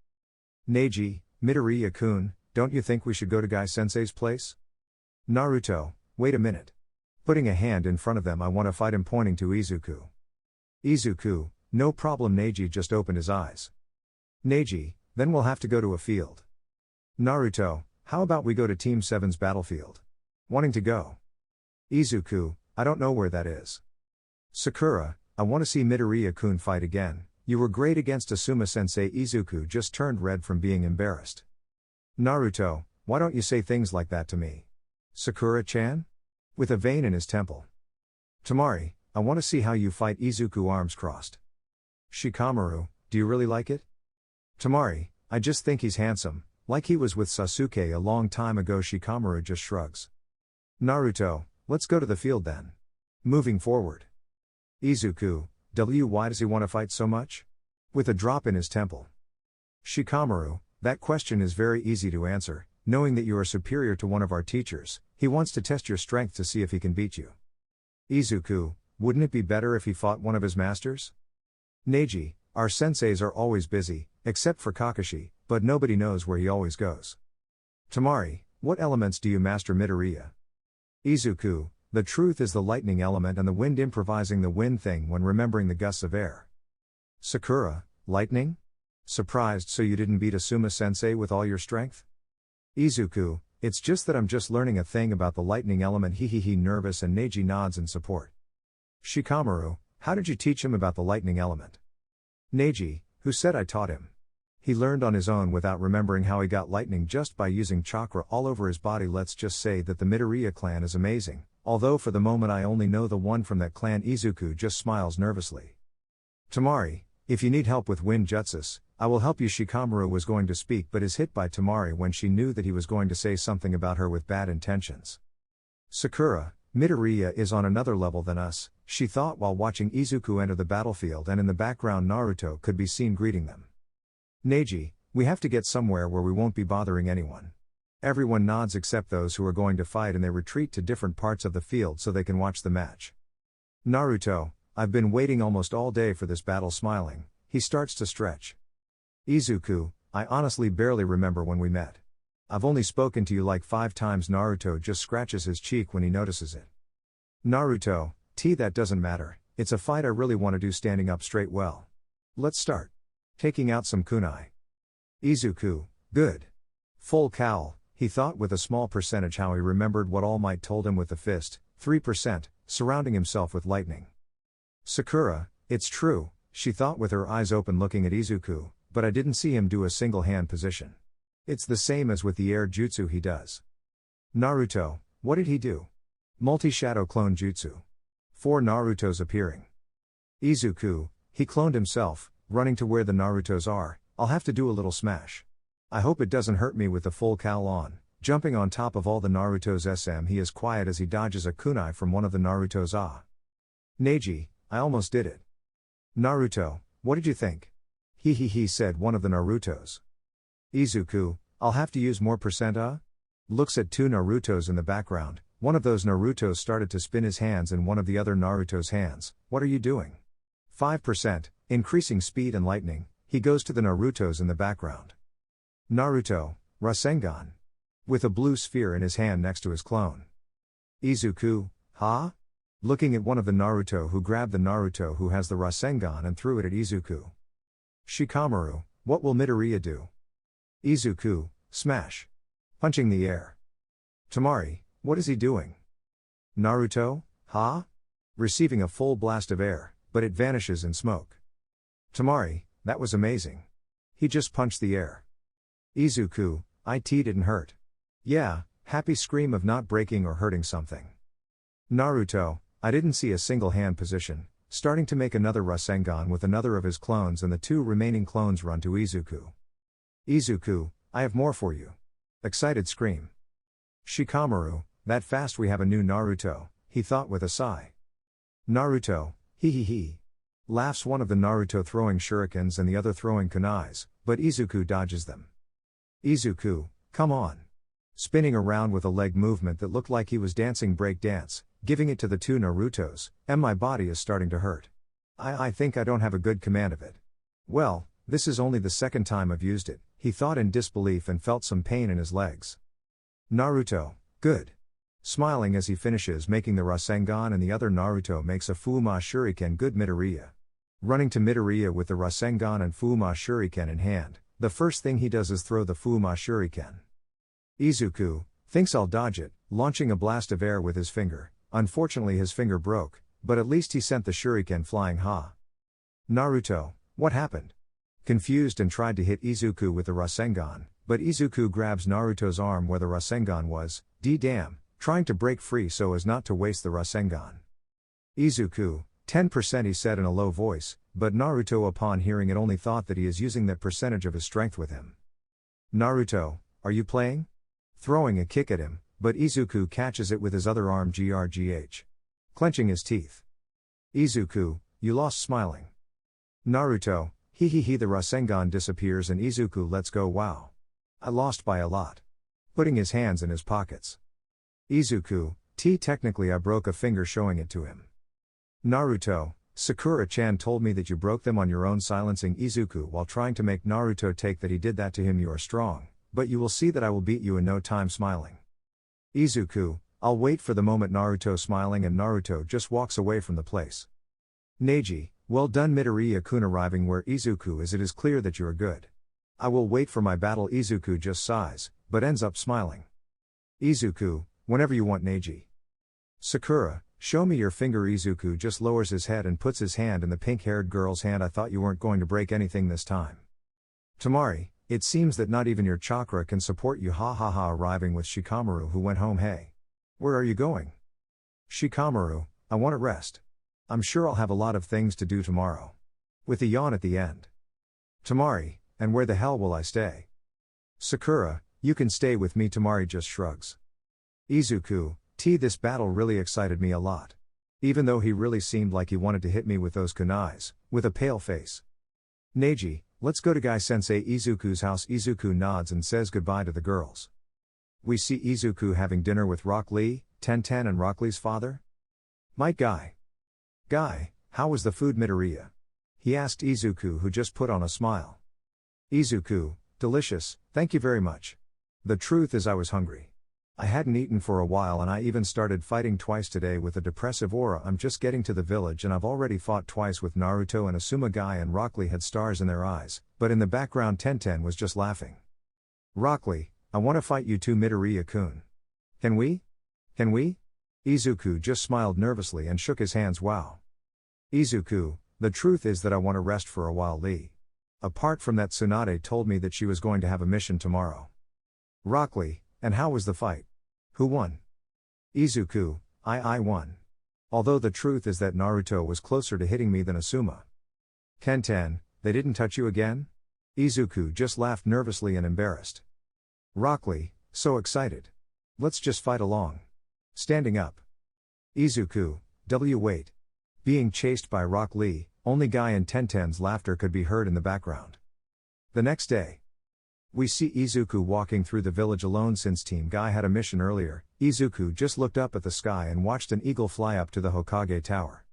Neji, Midoriya-kun, don't you think we should go to Guy Sensei's place? Naruto, wait a minute. Putting a hand in front of them, I want to fight him, pointing to Izuku. Izuku, no problem. Neji just opened his eyes. Neji, then we'll have to go to a field. Naruto, how about we go to Team 7's battlefield? Wanting to go. Izuku, I don't know where that is. Sakura, I want to see Midoriya-kun fight again. You were great against Asuma-sensei. Izuku just turned red from being embarrassed. Naruto, why don't you say things like that to me? Sakura-chan? With a vein in his temple. Temari, I want to see how you fight. Izuku arms crossed. Shikamaru, do you really like it? Temari, I just think he's handsome, like he was with Sasuke a long time ago. Shikamaru just shrugs. Naruto, let's go to the field then. Moving forward. Izuku, why does he want to fight so much? With a drop in his temple. Shikamaru, that question is very easy to answer, knowing that you are superior to one of our teachers, he wants to test your strength to see if he can beat you. Izuku, wouldn't it be better if he fought one of his masters? Neji, our senseis are always busy, except for Kakashi, but nobody knows where he always goes. Temari, what elements do you master? Midoriya. Izuku, the truth is the lightning element and the wind. Improvising the wind thing when remembering the gusts of air. Sakura, lightning? Surprised so you didn't beat Asuma-sensei with all your strength? Izuku, it's just that I'm just learning a thing about the lightning element. He nervous, and Neji nods in support. Shikamaru, how did you teach him about the lightning element? Neji, who said I taught him? He learned on his own without remembering how he got lightning just by using chakra all over his body. Let's just say that the Midoriya clan is amazing, although for the moment I only know the one from that clan. Izuku just smiles nervously. Temari, if you need help with wind jutsus, I will help you. Shikamaru was going to speak but is hit by Temari when she knew that he was going to say something about her with bad intentions. Sakura, Midoriya is on another level than us, she thought while watching Izuku enter the battlefield, and in the background Naruto could be seen greeting them. Neji, we have to get somewhere where we won't be bothering anyone. Everyone nods except those who are going to fight, and they retreat to different parts of the field so they can watch the match. Naruto, I've been waiting almost all day for this battle. Smiling, he starts to stretch. Izuku, I honestly barely remember when we met. I've only spoken to you like 5 times. Naruto just scratches his cheek when he notices it. Naruto, that doesn't matter, it's a fight I really want to do. Standing up straight, well. Let's start. Taking out some kunai. Izuku, good. Full cowl, he thought with a small percentage how he remembered what All Might told him with the fist, 3%, surrounding himself with lightning. Sakura, it's true, she thought with her eyes open looking at Izuku, but I didn't see him do a single hand position. It's the same as with the air jutsu he does. Naruto, what did he do? Multi-shadow clone jutsu. 4 Narutos appearing. Izuku, he cloned himself, running to where the Narutos are. I'll have to do a little smash. I hope it doesn't hurt me with the full cowl on. Jumping on top of all the Narutos he is quiet as he dodges a kunai from one of the Narutos. Neji, I almost did it. Naruto, what did you think? He said one of the Narutos. Izuku, I'll have to use more %. Looks at 2 Narutos in the background. One of those Narutos started to spin his hands in one of the other Naruto's hands. What are you doing? 5%, increasing speed and lightning. He goes to the Narutos in the background. Naruto, Rasengan. With a blue sphere in his hand next to his clone. Izuku, huh? Looking at one of the Naruto who grabbed the Naruto who has the Rasengan and threw it at Izuku. Shikamaru, what will Midoriya do? Izuku, smash. Punching the air. Tamari, what is he doing? Naruto, huh? Receiving a full blast of air, but it vanishes in smoke. Tamari, that was amazing. He just punched the air. Izuku, it didn't hurt. Yeah, happy scream of not breaking or hurting something. Naruto, I didn't see a single hand position, starting to make another Rasengan with another of his clones and the 2 remaining clones run to Izuku. Izuku, I have more for you. Excited scream. Shikamaru, that fast we have a new Naruto, he thought with a sigh. Naruto, he. Laughs one of the Naruto throwing shurikens and the other throwing kunais, but Izuku dodges them. Izuku, come on. Spinning around with a leg movement that looked like he was dancing break dance, giving it to the 2 Narutos, and my body is starting to hurt. I think I don't have a good command of it. Well, this is only the second time I've used it, he thought in disbelief and felt some pain in his legs. Naruto, good. Smiling as he finishes making the Rasengan and the other Naruto makes a Fuma Shuriken. Good Midoriya. Running to Midoriya with the Rasengan and Fuma Shuriken in hand, the first thing he does is throw the Fuma Shuriken. Izuku, thinks I'll dodge it, launching a blast of air with his finger. Unfortunately his finger broke, but at least he sent the shuriken flying Naruto, what happened? Confused and tried to hit Izuku with the Rasengan, but Izuku grabs Naruto's arm where the Rasengan was, damn, trying to break free so as not to waste the Rasengan. Izuku, 10% he said in a low voice, but Naruto upon hearing it only thought that he is using that percentage of his strength with him. Naruto, are you playing? Throwing a kick at him, but Izuku catches it with his other arm grgh. Clenching his teeth. Izuku, you lost smiling. Naruto, he the Rasengan disappears and Izuku lets go. Wow. I lost by a lot. Putting his hands in his pockets. Izuku, technically I broke a finger showing it to him. Naruto, Sakura-chan told me that you broke them on your own silencing Izuku while trying to make Naruto take that he did that to him. You are strong, but you will see that I will beat you in no time. Smiling. Izuku, I'll wait for the moment. Naruto smiling and Naruto just walks away from the place. Neji, well done. Midoriya-kun arriving where Izuku is. It is clear that you are good. I will wait for my battle. Izuku just sighs, but ends up smiling. Izuku, whenever you want. Neji. Sakura, show me your finger. Izuku just lowers his head and puts his hand in the pink-haired girl's hand. I thought you weren't going to break anything this time. Tamari, it seems that not even your chakra can support you. Arriving with Shikamaru who went home. Hey. Where are you going? Shikamaru, I want to rest. I'm sure I'll have a lot of things to do tomorrow. With a yawn at the end. Tamari, and where the hell will I stay? Sakura, you can stay with me. Tamari just shrugs. Izuku, this battle really excited me a lot. Even though he really seemed like he wanted to hit me with those kunais, with a pale face. Neji, let's go to Gai-sensei Izuku's house. Izuku nods and says goodbye to the girls. We see Izuku having dinner with Rock Lee, Tenten and Rock Lee's father. Might Guy. Guy, how was the food? Midoriya? He asked Izuku who just put on a smile. Izuku, delicious, thank you very much. The truth is I was hungry. I hadn't eaten for a while and I even started fighting twice today with a depressive aura. I'm just getting to the village and I've already fought twice with Naruto and Asuma. Guy and Rock Lee had stars in their eyes, but in the background Tenten was just laughing. Rock Lee, I want to fight you too. Midoriya-kun. Can we? Can we? Izuku just smiled nervously and shook his hands. Wow. Izuku, the truth is that I want to rest for a while. Lee. Apart from that, Tsunade told me that she was going to have a mission tomorrow. Rock Lee, and how was the fight? Who won? Izuku, I won. Although the truth is that Naruto was closer to hitting me than Asuma. Ken-tan, they didn't touch you again? Izuku just laughed nervously and embarrassed. Rock Lee, so excited. Let's just fight along. Standing up. Izuku, wait. Being chased by Rock Lee, only Guy and Ten-tan's laughter could be heard in the background. The next day. We see Izuku walking through the village alone since Team Guy had a mission earlier. Izuku just looked up at the sky and watched an eagle fly up to the Hokage Tower.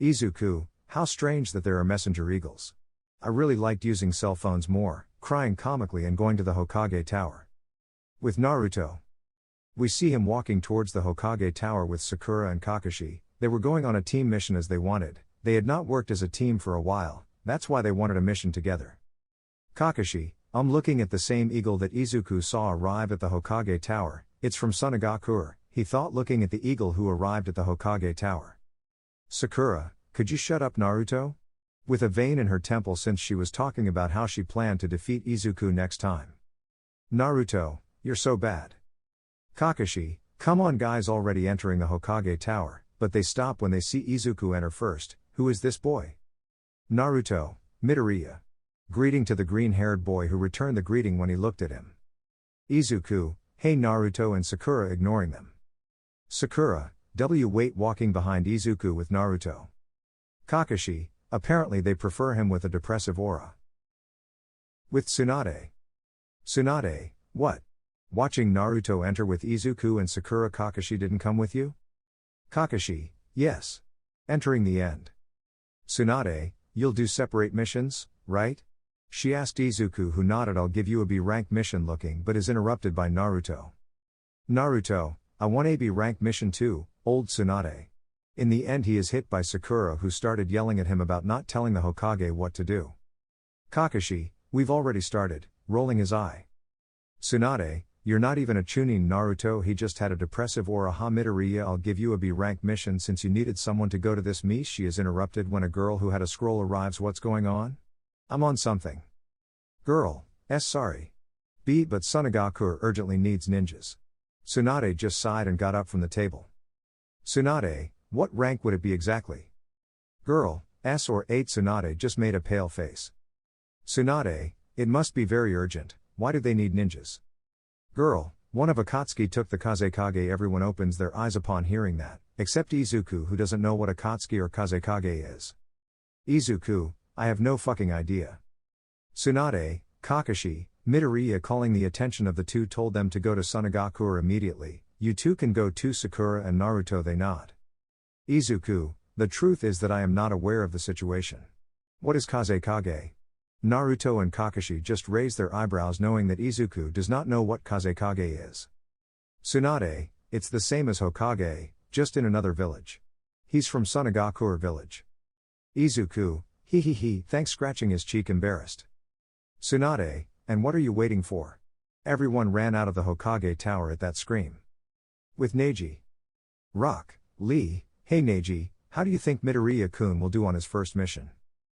Izuku, how strange that there are messenger eagles. I really liked using cell phones more, crying comically and going to the Hokage Tower. With Naruto. We see him walking towards the Hokage Tower with Sakura and Kakashi. They were going on a team mission as they wanted. They had not worked as a team for a while, that's why they wanted a mission together. Kakashi, I'm looking at the same eagle that Izuku saw arrive at the Hokage Tower. It's from Sunagakure, he thought, looking at the eagle who arrived at the Hokage Tower. Sakura, could you shut up, Naruto? With a vein in her temple since she was talking about how she planned to defeat Izuku next time. Naruto, you're so bad. Kakashi, come on, guys, already entering the Hokage Tower, but they stop when they see Izuku enter first. Who is this boy? Naruto, Midoriya. Greeting to the green-haired boy who returned the greeting when he looked at him. Izuku, hey Naruto, and Sakura ignoring them. Sakura, wait, walking behind Izuku with Naruto. Kakashi, apparently they prefer him with a depressive aura. With Tsunade. Tsunade, what? Watching Naruto enter with Izuku and Sakura. Kakashi didn't come with you? Kakashi, yes. Entering the end. Tsunade, you'll do separate missions, right? She asked Izuku, who nodded. I'll give you a B rank mission looking, but is interrupted by Naruto. Naruto, I want a B rank mission too, old Tsunade. In the end he is hit by Sakura, who started yelling at him about not telling the Hokage what to do. Kakashi, we've already started, rolling his eye. Tsunade, you're not even a chunin. Naruto, he just had a depressive aura. Midoriya, I'll give you a B rank mission since you needed someone to go to this mission. She is interrupted when a girl who had a scroll arrives. What's going on? I'm on something. Girl, sorry. B, but Sunagakure urgently needs ninjas. Tsunade just sighed and got up from the table. Tsunade, what rank would it be exactly? Girl, S or 8. Tsunade just made a pale face. Tsunade, it must be very urgent. Why do they need ninjas? Girl, one of Akatsuki took the Kazekage. Everyone opens their eyes upon hearing that, except Izuku, who doesn't know what Akatsuki or Kazekage is. Izuku, I have no fucking idea. Tsunade, Kakashi, Midoriya, calling the attention of the two, told them to go to Sunagakure immediately. You two can go too. Sakura and Naruto, they nod. Izuku, the truth is that I am not aware of the situation. What is Kazekage? Naruto and Kakashi just raise their eyebrows, knowing that Izuku does not know what Kazekage is. Tsunade, it's the same as Hokage, just in another village. He's from Sunagakure village. Izuku, he, thanks, scratching his cheek, embarrassed. Tsunade, and what are you waiting for? Everyone ran out of the Hokage Tower at that scream. With Neji. Rock Lee, hey Neji, how do you think Midoriya-kun will do on his first mission?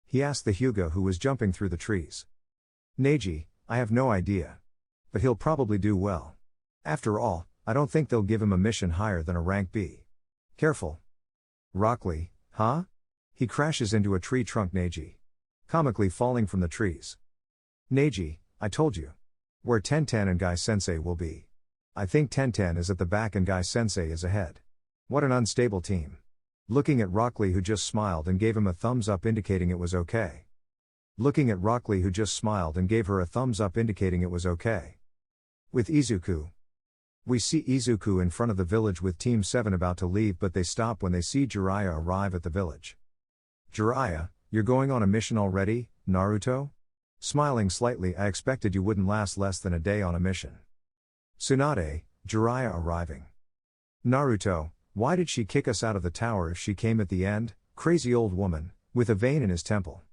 He asked the Hyuga who was jumping through the trees. Neji, I have no idea. But he'll probably do well. After all, I don't think they'll give him a mission higher than a rank B. Careful. Rock Lee, huh? He crashes into a tree trunk. Neji. Comically falling from the trees. Neji, I told you. Where Ten-tan and Guy Sensei will be. I think Ten-tan is at the back and Guy Sensei is ahead. What an unstable team. Looking at Rock Lee, who just smiled and gave him a thumbs up indicating it was okay. Looking at Rock Lee, who just smiled and gave her a thumbs up indicating it was okay. With Izuku. We see Izuku in front of the village with Team 7 about to leave, but they stop when they see Jiraiya arrive at the village. Jiraiya, you're going on a mission already, Naruto? Smiling slightly, I expected you wouldn't last less than a day on a mission. Tsunade, Jiraiya arriving. Naruto, why did she kick us out of the tower if she came at the end, crazy old woman, with a vein in his temple?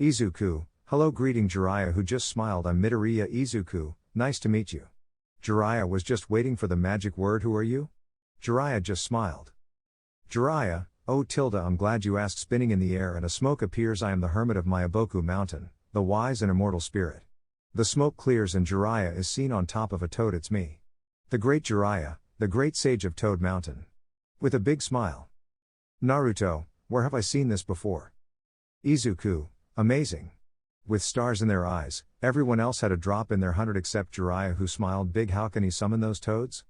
Izuku, hello, greeting Jiraiya, who just smiled. I'm Midoriya. Izuku, nice to meet you. Jiraiya was just waiting for the magic word. Who are you? Jiraiya just smiled. Jiraiya, oh Tilda, I'm glad you asked. Spinning in the air and a smoke appears. I am the hermit of Myaboku Mountain, the wise and immortal spirit. The smoke clears and Jiraiya is seen on top of a toad. It's me. The great Jiraiya, the great sage of Toad Mountain. With a big smile. Naruto, where have I seen this before? Izuku, amazing. With stars in their eyes, everyone else had a drop in their 100 except Jiraiya, who smiled big. How can he summon those toads?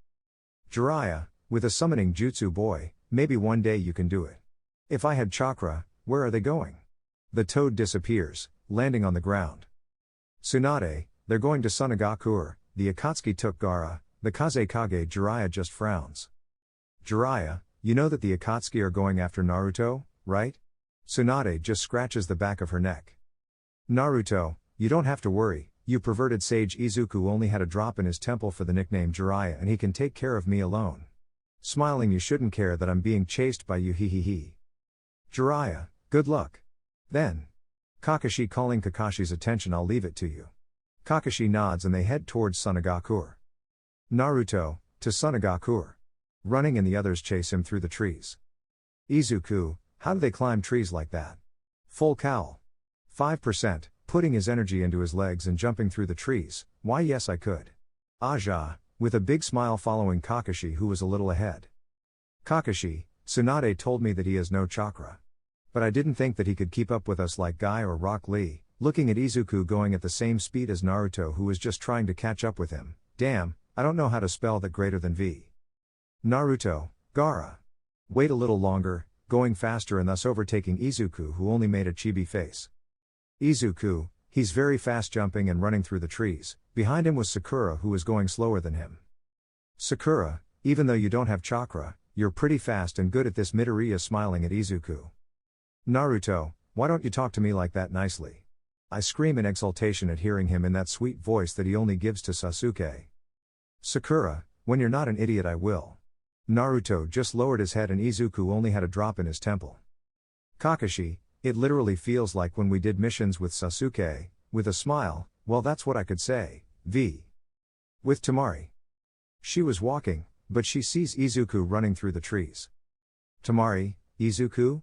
Jiraiya, with a summoning jutsu. Boy, maybe one day you can do it. If I had chakra, where are they going? The toad disappears, landing on the ground. Tsunade, they're going to Sunagakure. The Akatsuki took Gaara, the Kazekage. Jiraiya just frowns. Jiraiya, you know that the Akatsuki are going after Naruto, right? Tsunade just scratches the back of her neck. Naruto, you don't have to worry, you perverted sage. Izuku only had a drop in his temple for the nickname Jiraiya and he can take care of me alone. Smiling, you shouldn't care that I'm being chased by you. He. Jiraiya, good luck. Then. Kakashi calling Kakashi's attention. I'll leave it to you. Kakashi nods and they head towards Sunagakure. Naruto, to Sunagakure. Running and the others chase him through the trees. Izuku, how do they climb trees like that? Full cowl. 5%, putting his energy into his legs and jumping through the trees. Why yes I could. Aja, with a big smile following Kakashi, who was a little ahead. Kakashi, Tsunade told me that he has no chakra. But I didn't think that he could keep up with us like Guy or Rock Lee. Looking at Izuku going at the same speed as Naruto, who was just trying to catch up with him. Damn, I don't know how to spell that greater than V. Naruto, Gaara. Wait a little longer, going faster and thus overtaking Izuku, who only made a chibi face. Izuku, he's very fast, jumping and running through the trees. Behind him was Sakura, who was going slower than him. Sakura, even though you don't have chakra, you're pretty fast and good at this. Midoriya smiling at Izuku. Naruto, why don't you talk to me like that nicely? I scream in exultation at hearing him in that sweet voice that he only gives to Sasuke. Sakura, when you're not an idiot I will. Naruto just lowered his head and Izuku only had a drop in his temple. Kakashi, it literally feels like when we did missions with Sasuke, with a smile. Well, that's what I could say. V. With Temari. She was walking, but she sees Izuku running through the trees. Temari, Izuku?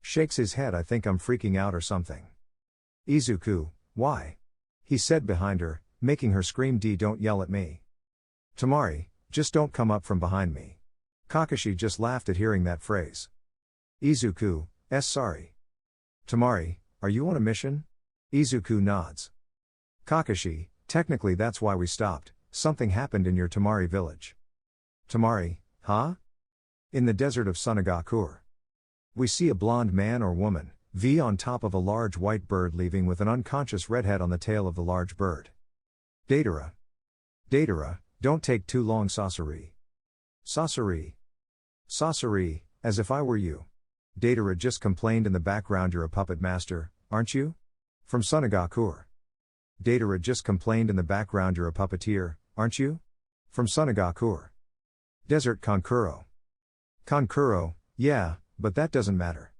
Shakes his head. I think I'm freaking out or something. Izuku, why? He said behind her, making her scream. Don't yell at me. Temari, just don't come up from behind me. Kakashi just laughed at hearing that phrase. Izuku, sorry. Temari, are you on a mission? Izuku nods. Kakashi, technically that's why we stopped. Something happened in your Temari village. Temari, huh? In the desert of Sunagakure. We see a blonde man or woman, V, on top of a large white bird, leaving with an unconscious redhead on the tail of the large bird. Deidara. Deidara, don't take too long. Sasori. Sasori, as if I were you. Deidara just complained in the background. You're a puppet master, aren't you? From Sunagakure. Deidara just complained in the background. You're a puppeteer, aren't you? From Sunagakure. Desert Kankuro. Kankuro, yeah, but that doesn't matter.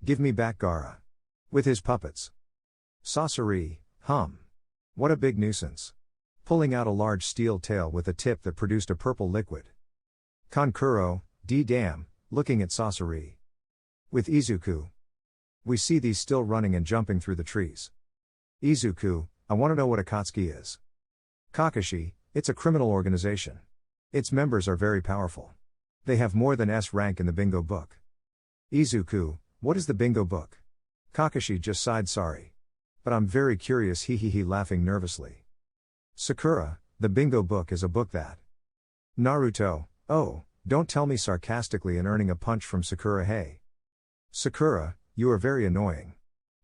Give me back Gaara. With his puppets. Sasori, what a big nuisance. Pulling out a large steel tail with a tip that produced a purple liquid. Kankuro, damn, looking at Sasori. With Izuku. We see these still running and jumping through the trees. Izuku, I want to know what Akatsuki is. Kakashi, it's a criminal organization. Its members are very powerful. They have more than S rank in the bingo book. Izuku, what is the bingo book? Kakashi just sighed. Sorry. But I'm very curious. He laughing nervously. Sakura, the bingo book is a book that. Naruto, oh, don't tell me, sarcastically, and earning a punch from Sakura. Hey. Sakura, you are very annoying.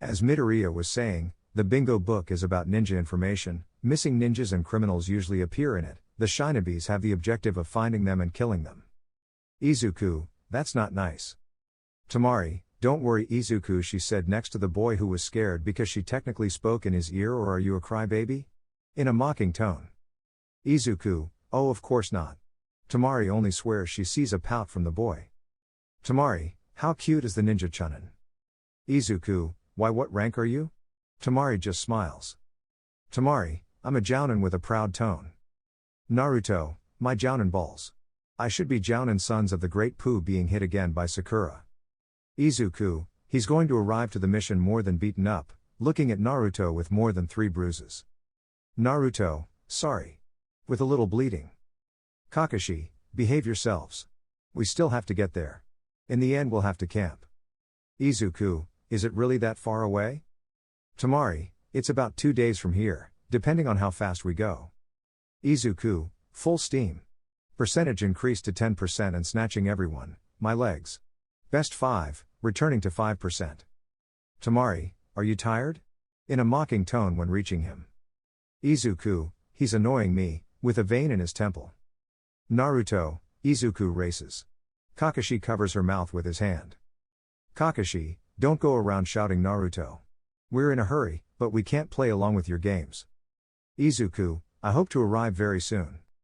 As Midoriya was saying, the bingo book is about ninja information. Missing ninjas and criminals usually appear in it. The shinobis have the objective of finding them and killing them. Izuku, that's not nice. Temari, don't worry Izuku, she said next to the boy, who was scared because she technically spoke in his ear. Or are you a crybaby? In a mocking tone. Izuku, oh of course not. Temari only swears she sees a pout from the boy. Temari, how cute is the ninja Chunin? Izuku, why what rank are you? Temari just smiles. Temari, I'm a jounin with a proud tone. Naruto, my jounin balls. I should be jounin sons of the great Pooh. Being hit again by Sakura. Izuku, he's going to arrive to the mission more than beaten up, looking at Naruto with more than 3 bruises. Naruto, sorry. With a little bleeding. Kakashi, behave yourselves. We still have to get there. In the end we'll have to camp. Izuku, is it really that far away? Tamari, it's about 2 days from here, depending on how fast we go. Izuku, full steam. Percentage increased to 10% and snatching everyone, my legs. Best 5, returning to 5%. Tamari, are you tired? In a mocking tone when reaching him. Izuku, he's annoying me, with a vein in his temple. Naruto, Izuku races. Kakashi covers her mouth with his hand. Kakashi, don't go around shouting Naruto. We're in a hurry, but we can't play along with your games. Izuku, I hope to arrive very soon.